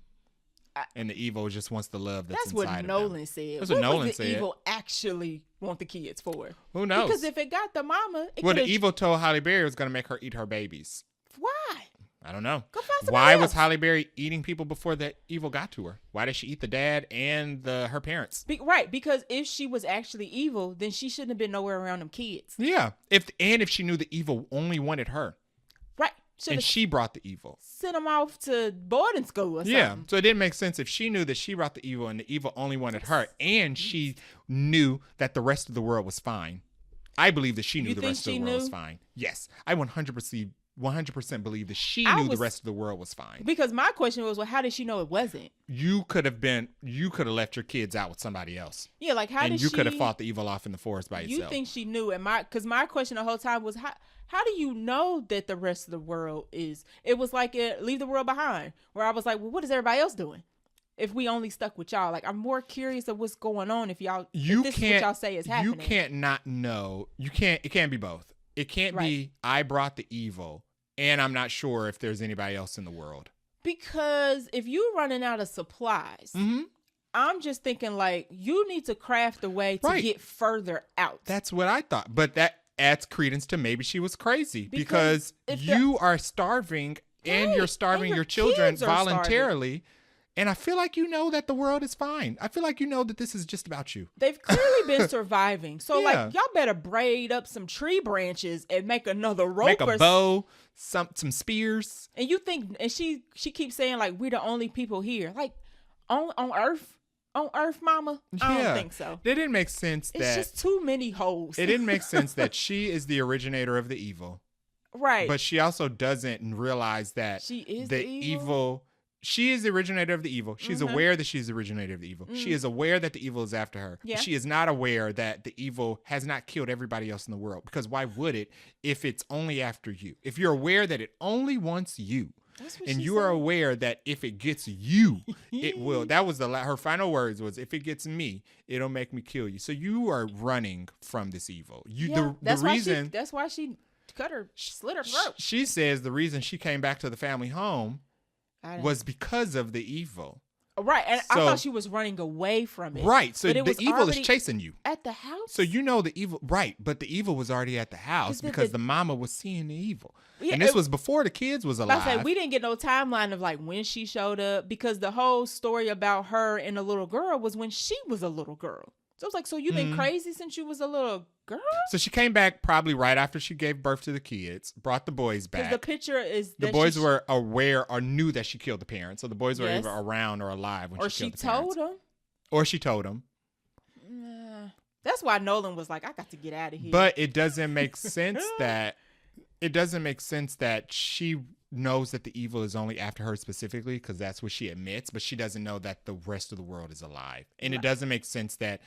And the evil just wants the love that's inside of them. That's what Nolan said. That's what Nolan said. Evil actually want the kids for? Who knows? Because if it got the mama, the evil told Halle Berry it was going to make her eat her babies. Why? I don't know. Go find somebody Why else. was Halle Berry eating people before the evil got to her? Why did she eat the dad and her parents? Right, because if she was actually evil, then she shouldn't have been nowhere around them kids. Yeah, if she knew the evil only wanted her. Right. And she brought the evil. Send them off to boarding school or something. Yeah, so it didn't make sense if she knew that she brought the evil and the evil only wanted her, and she knew that the rest of the world was fine. I believe that she knew the rest of the world was fine. Yes, I 100% believe that she knew the rest of the world was fine. Because my question was, well, how did she know it wasn't? You could have left your kids out with somebody else. Yeah, like how did she... And you could have fought the evil off in the forest by yourself. You think she knew? Because my question the whole time was, how do you know that the rest of the world is... It was like Leave the World Behind, where I was like, well, what is everybody else doing? If we only stuck with y'all. Like, I'm more curious of what's going on if this is what y'all say is happening. You can't not know. It can't be both. It can't be, I brought the evil, and I'm not sure if there's anybody else in the world. Because if you're running out of supplies, I'm just thinking, like, you need to craft a way to get further out. That's what I thought. But that adds credence to maybe she was crazy. Because you are starving, and you're starving your children voluntarily. And I feel like you know that the world is fine. I feel like you know that this is just about you. They've clearly been surviving. So, like, y'all better braid up some tree branches and make another rope. Make a bow, some spears. And you think, and she keeps saying, like, we're the only people here. Like, on Earth? On Earth, mama? I don't think so. It didn't make sense it's just too many holes. It didn't make sense that she is the originator of the evil. Right. But she also doesn't realize that she is the evil... She is the originator of the evil. She's aware that she's the originator of the evil. She is aware that the evil is after her. Yeah. She is not aware that the evil has not killed everybody else in the world. Because why would it if it's only after you? If you're aware that it only wants you, and you are aware that if it gets you, it will. That was her final words was, if it gets me, it'll make me kill you. So you are running from this evil. That's why she slit her throat. She says the reason she came back to the family home was because of the evil. Right, and I thought she was running away from it. Right, so the evil is chasing you. At the house? So you know the evil, right, but the evil was already at the house because the mama was seeing the evil. Yeah, and this was before the kids was alive. I said, we didn't get no timeline of like when she showed up because the whole story about her and the little girl was when she was a little girl. So I was like, so you've been crazy since you was a little girl? So she came back probably right after she gave birth to the kids, brought the boys back. The picture is the boys were aware or knew that she killed the parents. So the boys were either around or alive when she killed the parents. Or she told them. That's why Nolan was like, I got to get out of here. But it doesn't make sense that she knows that the evil is only after her specifically because that's what she admits, but she doesn't know that the rest of the world is alive. And it doesn't make sense that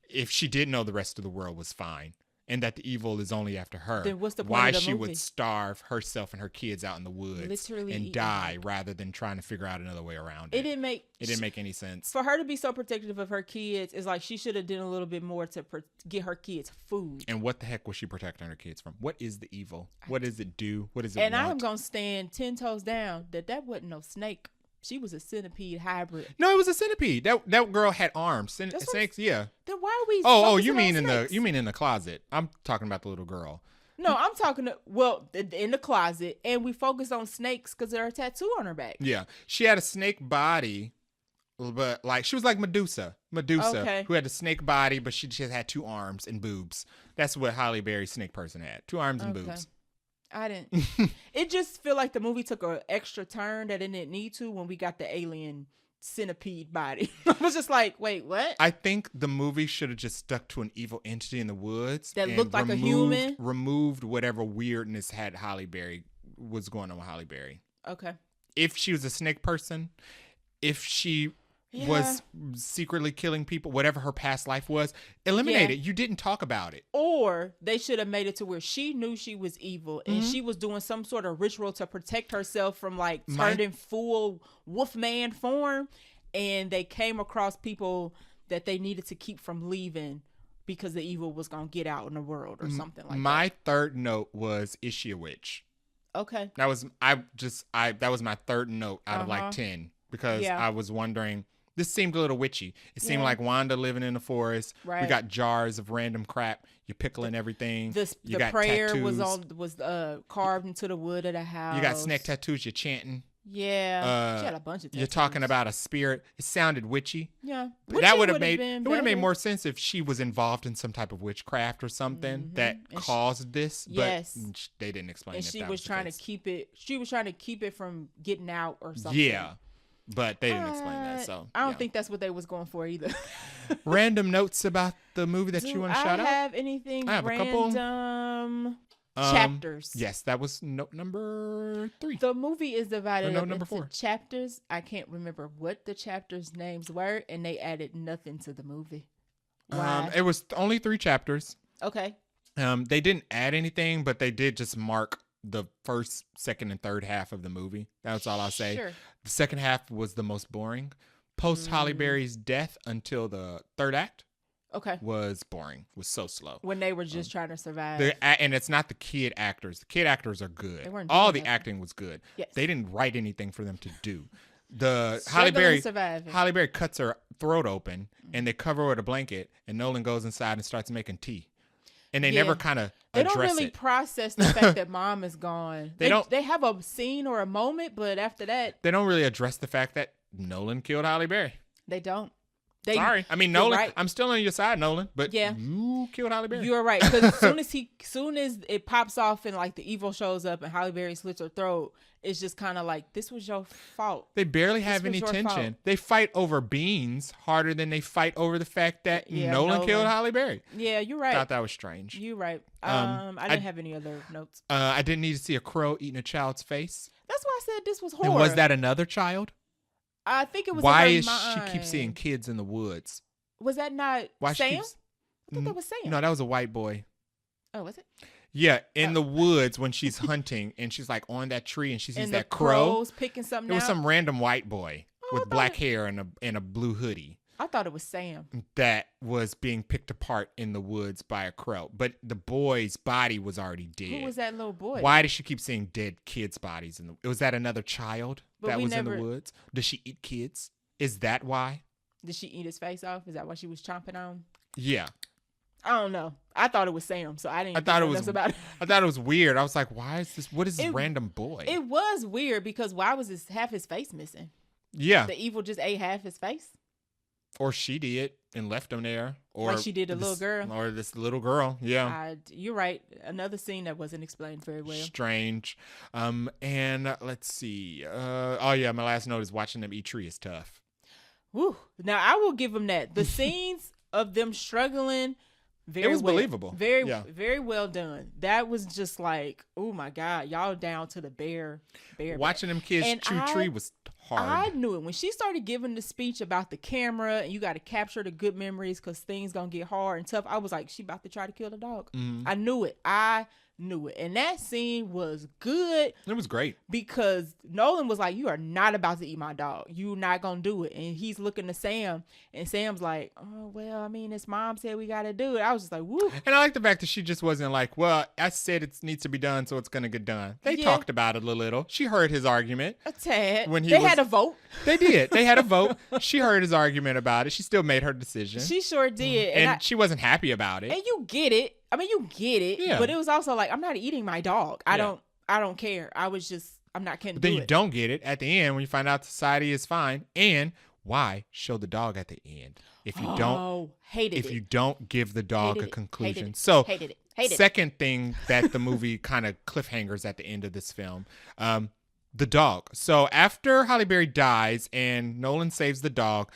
if she did know the rest of the world was fine and that the evil is only after her, then what's the point why of the she movie? Would starve herself and her kids out in the woods and die rather than trying to figure out another way around it. It didn't make any sense. For her to be so protective of her kids is like she should have done a little bit more to get her kids food. And what the heck was she protecting her kids from? What is the evil? What does it do? What does it want? And I'm going to stand 10 toes down that wasn't no snake. She was a centipede hybrid. No, it was a centipede. That girl had arms. Snakes, yeah. Then why are we? You mean in the closet? I'm talking about the little girl. No, I'm talking in the closet, and we focus on snakes because they're a tattoo on her back. Yeah, she had a snake body, but like she was like Medusa, who had a snake body, but she just had 2 arms and boobs. That's what Halle Berry's snake person had: 2 arms and boobs. I didn't. It just feel like the movie took an extra turn that it didn't need to when we got the alien centipede body. I was just like, wait, what? I think the movie should have just stuck to an evil entity in the woods that looked like a human. Removed whatever weirdness had was going on with Halle Berry. Okay. If she was a snake person, if she was secretly killing people, whatever her past life was, eliminate it. You didn't talk about it. Or they should have made it to where she knew she was evil and she was doing some sort of ritual to protect herself from like turning full Wolfman form, and they came across people that they needed to keep from leaving because the evil was going to get out in the world or something like that. My third note was, is she a witch? Okay. That was that was my third note out of like 10 because I was wondering. This seemed a little witchy. It seemed like Wanda living in the forest. Right. We got jars of random crap. You're pickling everything. The got prayer tattoos. was carved into the wood of the house. You got snake tattoos. You're chanting. Yeah, she had a bunch of tattoos. You're talking about a spirit. It sounded witchy. Yeah, that would have made more sense if she was involved in some type of witchcraft or something that caused this. But they didn't explain. And she was trying to keep it. She was trying to keep it from getting out or something. Yeah. But they didn't explain that, so I don't think that's what they was going for either. Random notes about the movie that you want to shout out? I have anything random? A couple. Chapters. Yes, that was note number 3. The movie is divided up into 4. chapters. I can't remember what the chapters' names were, and they added nothing to the movie. Why? It was only 3 chapters. Okay. They didn't add anything, but they did just mark the first, second, and third half of the movie. That's all I'll say. Sure. The second half was the most boring. Post Halle Berry's death until the third act was boring. Was so slow. When they were just trying to survive. And it's not the kid actors. The kid actors are good. All the acting was good. Yes. They didn't write anything for them to do. Halle Berry cuts her throat open and they cover her with a blanket and Nolan goes inside and starts making tea. And they never kind of address it. They don't really process the fact that mom is gone. They have a scene or a moment, but after that, they don't really address the fact that Nolan killed Halle Berry. They don't. Sorry, I mean Nolan. Right. I'm still on your side, Nolan. But you killed Halle Berry. You're right, because soon as it pops off and like the evil shows up and Halle Berry slits her throat, it's just kind of like, this was your fault. They barely have any tension. They fight over beans harder than they fight over the fact that Nolan killed Halle Berry. Yeah, you're right. I thought that was strange. You're right. I didn't have any other notes. I didn't need to see a crow eating a child's face. That's why I said this was horror. And was that another child? I think it was. Why in is her mind. she keep seeing kids in the woods? Was that not Sam? I thought that was Sam. No, that was a white boy. Oh, was it? Yeah, in the woods when she's hunting and she's like on that tree and she sees that crow picking something. It was some random white boy with black hair and a blue hoodie. I thought it was Sam. That was being picked apart in the woods by a crow, but the boy's body was already dead. Who was that little boy? Why did she keep seeing dead kids' bodies in the? Was that another child that was in the woods? Does she eat kids? Is that why? Did she eat his face off? Is that what she was chomping on? Yeah. I don't know. I thought it was Sam, so I didn't. I thought it was weird. I was like, why is this? What is this random boy? It was weird because why was half his face missing? Yeah. The evil just ate half his face. Or she did and left him there. Or like she did a little girl. Or this little girl. Yeah. You're right. Another scene that wasn't explained very well. Strange. And let's see. My last note is watching them eat tree is tough. Woo. Now, I will give them that. The scenes of them struggling, it was believable. Very well done. That was just like, oh my God, y'all down to the bare. Watching them kids chew tree was hard. I knew it. When she started giving the speech about the camera and you got to capture the good memories because things going to get hard and tough, I was like, she about to try to kill the dog. Mm-hmm. I knew it. And that scene was good. It was great. Because Nolan was like, you are not about to eat my dog. You're not going to do it. And he's looking to Sam. And Sam's like, oh, well, I mean, his mom said we got to do it. I was just like, woo. And I like the fact that she just wasn't like, well, I said it needs to be done, so it's going to get done. They talked about it a little. She heard his argument. A tad. They had a vote. They did. They had a vote. She heard his argument about it. She still made her decision. She sure did. And she wasn't happy about it. And you get it. I mean, you get it. Yeah. But it was also like, I'm not eating my dog. I don't care. I'm not going to do it. But then you don't get it at the end when you find out society is fine. And why show the dog at the end if you you don't give the dog a conclusion? Hated it. Second thing that the movie kind of cliffhangers at the end of this film, the dog. So after Halle Berry dies and Nolan saves the dog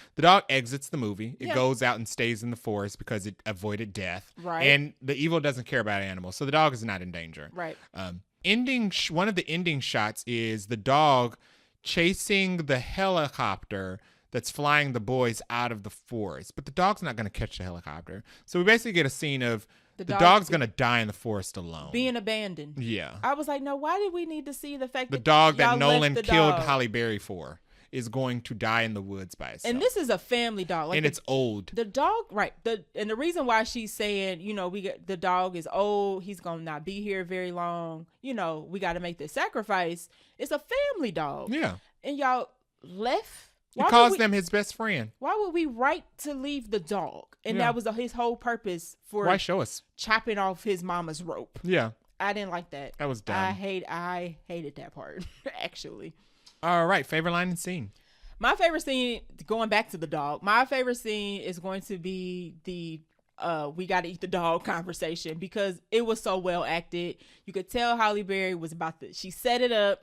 exits the movie. It goes out and stays in the forest because it avoided death. Right. And the evil doesn't care about animals, so the dog is not in danger. Right. One of the ending shots is the dog chasing the helicopter that's flying the boys out of the forest. But the dog's not going to catch the helicopter. So we basically get a scene of the dog's going to die in the forest alone. Being abandoned. Yeah. I was like, no, why did we need to see the fact the that dog that Nolan killed Halle Berry for is going to die in the woods by itself. And this is a family dog. Like and it's old. The dog, right. And the reason why she's saying, you know, the dog is old. He's going to not be here very long. You know, we got to make this sacrifice. It's a family dog. Yeah. And y'all left. He calls them his best friend. Why would we write to leave the dog? And that was his whole purpose for why show us chopping off his mama's rope. Yeah. I didn't like that. That was dumb. I hated that part, actually. All right. Favorite line and scene. My favorite scene, going back to the dog, my favorite scene is going to be the we got to eat the dog conversation, because it was so well acted. You could tell Halle Berry was she set it up.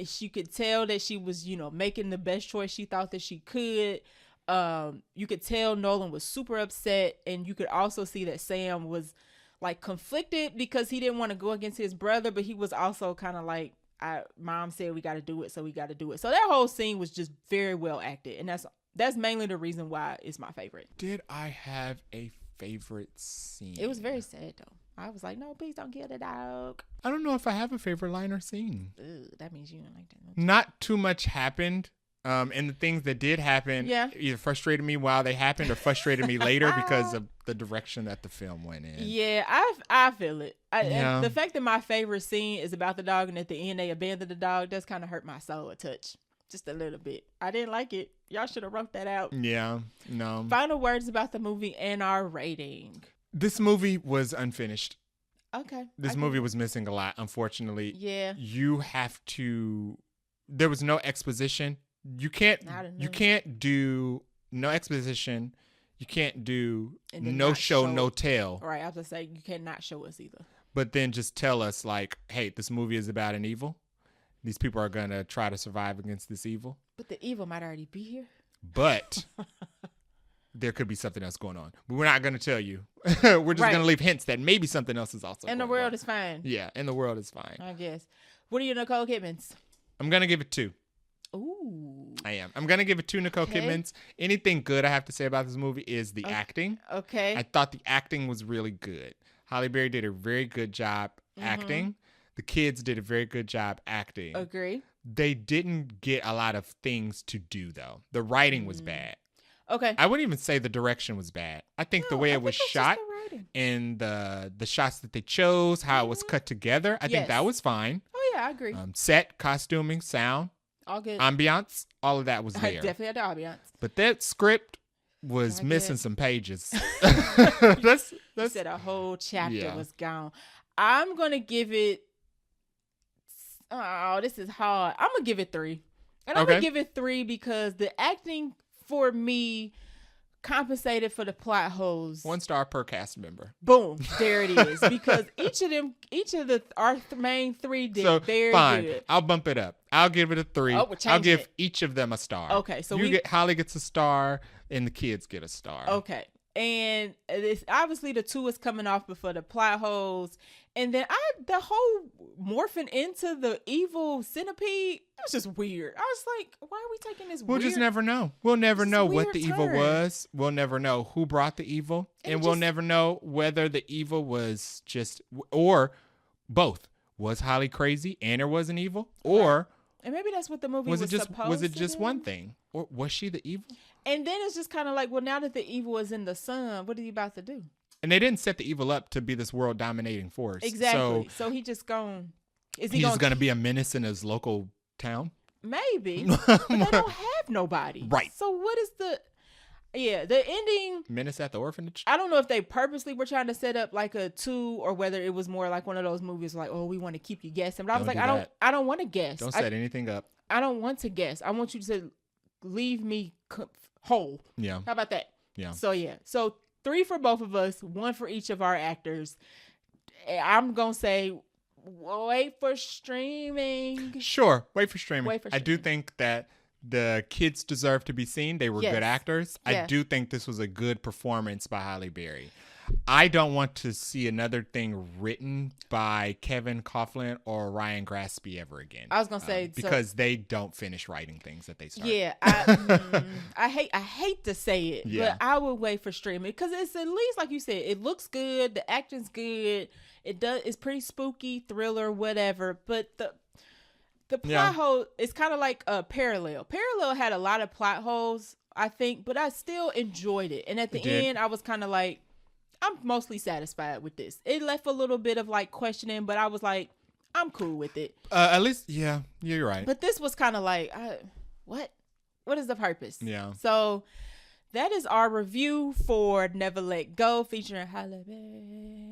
She could tell that she was, you know, making the best choice she thought that she could. You could tell Nolan was super upset, and you could also see that Sam was like conflicted because he didn't want to go against his brother, but he was also kind of like, Mom said we got to do it, so we got to do it. So that whole scene was just very well acted, and that's mainly the reason why it's my favorite. Did I have a favorite scene? It was very sad though. I was like, no, please don't kill the dog. I don't know if I have a favorite line or scene. Ugh, that means you don't like that movie. Not too much happened. And the things that did happen either frustrated me while they happened or frustrated me later because of the direction that the film went in. Yeah, I feel it. And the fact that my favorite scene is about the dog and at the end they abandon the dog does kind of hurt my soul a touch. Just a little bit. I didn't like it. Y'all should have wrote that out. Yeah, no. Final words about the movie and our rating. This movie was unfinished. Okay. This movie was missing a lot, unfortunately. Yeah. There was no exposition. You can't do no exposition. You can't do no show, no tell. Right. I was going to say, you cannot show us either. But then just tell us like, hey, this movie is about an evil. These people are going to try to survive against this evil. But the evil might already be here. But there could be something else going on. But we're not going to tell you. We're just going to leave hints that maybe something else is also and going on. And the world is fine. Yeah, and the world is fine. I guess. What are your Nicole Kidmans? I'm going to give it 2. Ooh. I am. I'm going to give it 2 Nicole Kidmans. Anything good I have to say about this movie is the acting. Okay. I thought the acting was really good. Halle Berry did a very good job acting. The kids did a very good job acting. Agree. They didn't get a lot of things to do, though. The writing was bad. Okay. I wouldn't even say the direction was bad. I think the way it was shot and the shots that they chose, how it was cut together, I think that was fine. Oh, yeah, I agree. Set, costuming, sound, all good. Ambiance, all of that was there. Definitely had the ambiance. But that script was missing some pages. You said a whole chapter was gone. I'm going to give it... Oh, this is hard. I'm going to give it 3. And I'm going to give it 3 because the acting for me compensated for the plot holes. 1 star per cast member. Boom. There it is. Because our main 3 did very good. I'll bump it up. I'll give it a 3. I'll give each of them a star. Okay. So Holly gets a star and the kids get a star. Okay. And it's obviously the 2 is coming off before the plot holes. And then the whole morphing into the evil centipede, it was just weird. I was like, why are we taking this We'll just never know. We'll never know what the evil was. We'll never know who brought the evil. And we'll never know whether the evil was just, or both. Was Holly crazy and there was an evil? Or... And maybe that's what the movie was supposed to do. Was it just one thing? Or was she the evil? And then it's just kind of like, well, now that the evil is in the sun, what are you about to do? And they didn't set the evil up to be this world dominating force. Exactly. So he just gone. He's just going to be a menace in his local town? Maybe. But they don't have nobody. Right. So what is the ending? Menace at the orphanage? I don't know if they purposely were trying to set up like a 2 or whether it was more like one of those movies like, oh, we want to keep you guessing. But I was like, I don't want to guess. Don't set anything up. I don't want to guess. I want you to leave me whole. Yeah. How about that? Yeah. So 3 for both of us, 1 for each of our actors. I'm going to say, wait for streaming. Sure. Wait for streaming. I do think that the kids deserve to be seen. They were good actors. I do think this was a good performance by Halle Berry. I don't want to see another thing written by Kevin Coughlin or Ryan Graspy ever again. I was gonna say because they don't finish writing things that they start. Yeah, I hate to say it, but I would wait for streaming because it's at least like you said, it looks good, the acting's good, it's pretty spooky, thriller, whatever. But The plot hole is kind of like a Parallel. Parallel had a lot of plot holes, I think, but I still enjoyed it. And at the end, I was kind of like, I'm mostly satisfied with this. It left a little bit of like questioning, but I was like, I'm cool with it. At least, yeah, you're right. But this was kind of like, what? What is the purpose? Yeah. So that is our review for Never Let Go, featuring Halle Berry.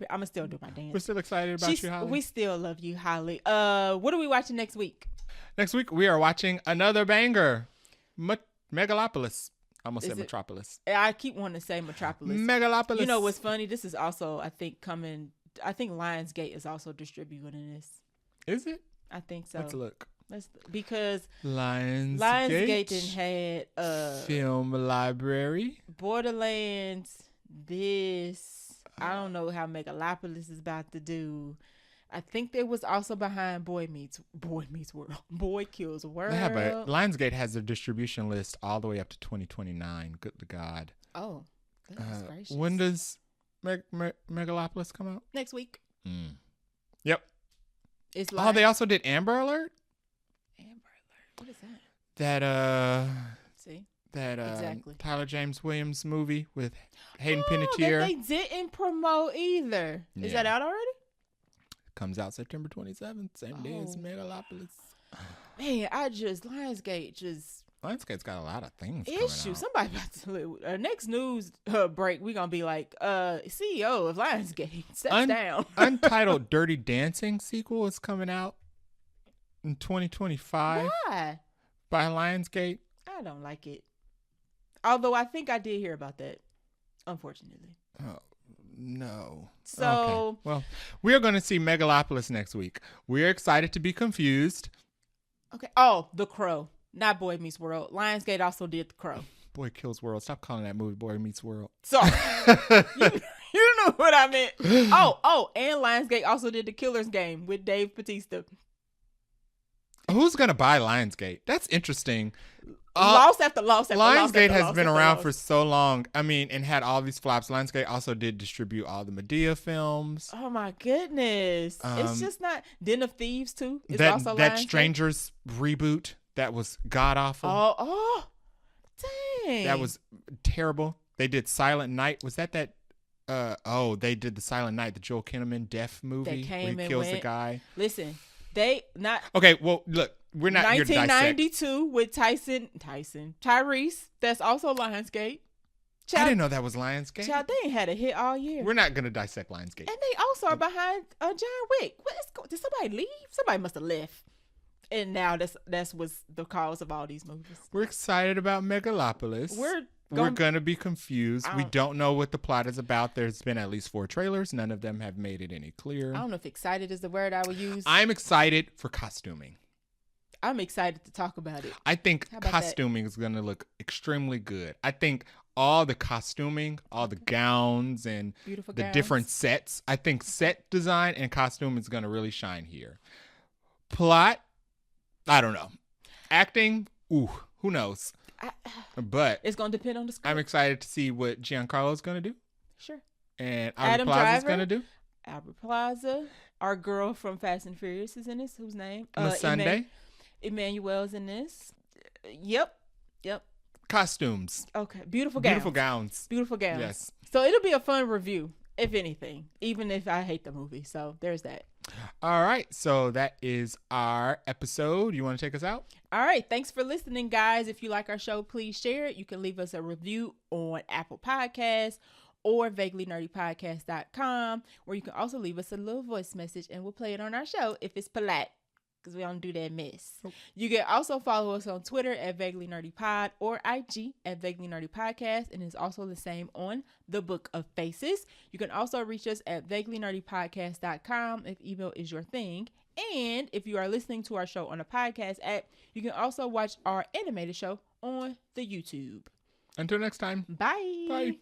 I'm going to still do my dance. We're still excited about you, Halle. We still love you, Halle. What are we watching next week? Next week, we are watching another banger, Megalopolis. I almost said Metropolis. I keep wanting to say Metropolis. Megalopolis. You know what's funny? This is also, I think, Lionsgate is also distributing this. Is it? I think so. Let's look. Because Lionsgate didn't had film library. Borderlands, this. I don't know how Megalopolis is about to do. I think they was also behind Boy Meets World. Boy Kills World. Yeah, but Lionsgate has their distribution list all the way up to 2029. Good to God. Oh, goodness gracious. When does Megalopolis come out? Next week. Yep. It's like, they also did Amber Alert. Amber Alert. What is that? That See? That exactly. Tyler James Williams movie with Hayden That Panettiere. they didn't promote either. Yeah. Is that out already? Comes out September 27th, same day as Megalopolis. Man, Lionsgate's got a lot of things issues. coming out. Somebody about to next news break. We're gonna be like, CEO of Lionsgate steps down. Untitled Dirty Dancing sequel is coming out in 2025. Why? By Lionsgate. I don't like it. Although I think I did hear about that, unfortunately. Oh. No. So, okay. Well, we are going to see Megalopolis next week. We are excited to be confused. Okay. Oh, The Crow, not Boy Meets World. Lionsgate also did The Crow. Boy Kills World. Stop calling that movie Boy Meets World. Sorry, you know what I meant. Oh, and Lionsgate also did The Killer's Game with Dave Bautista. Who's going to buy Lionsgate? That's interesting. Loss after loss after loss. Lionsgate has been around for so long. I mean, and had all these flops. Lionsgate also did distribute all the Medea films. Oh my goodness! It's just not Den of Thieves too. It's also that Lionsgate. Strangers reboot that was god awful. Oh, dang! That was terrible. They did Silent Night. Was that? They did the Silent Night, the Joel Kinnaman deaf movie where he kills the guy. Listen, Okay, well, look. We're not here to dissect. 1992 with Tyrese. That's also Lionsgate. I didn't know that was Lionsgate. Child, they ain't had a hit all year. We're not going to dissect Lionsgate. And they also are behind John Wick. Did somebody leave? Somebody must have left. And now that's what's the cause of all these movies. We're excited about Megalopolis. We're going to be confused. We don't know what the plot is about. There's been at least 4 trailers. None of them have made it any clear. I don't know if excited is the word I would use. I'm excited for costuming. I'm excited to talk about it. I think costuming is going to look extremely good. I think all the costuming, all the gowns and the different sets, I think set design and costume is going to really shine here. Plot, I don't know. Acting, who knows? But it's going to depend on the script. I'm excited to see what Giancarlo's going to do. Sure. And Aubrey Plaza's going to do. Aubrey Plaza. Our girl from Fast and Furious is in this. Whose name? Sunday. Emmanuel's in this. Yep. Costumes. Okay. Beautiful gowns. Yes. So it'll be a fun review, if anything, even if I hate the movie. So there's that. All right. So that is our episode. You want to take us out? All right. Thanks for listening, guys. If you like our show, please share it. You can leave us a review on Apple Podcasts or vaguelynerdypodcast.com, where you can also leave us a little voice message and we'll play it on our show if it's polite, because we don't do that mess. You can also follow us on Twitter at vaguelynerdypod or IG at vaguelynerdypodcast, and it's also the same on the Book of Faces. You can also reach us at vaguelynerdypodcast.com if email is your thing. And if you are listening to our show on a podcast app, you can also watch our animated show on the YouTube. Until next time. Bye. Bye.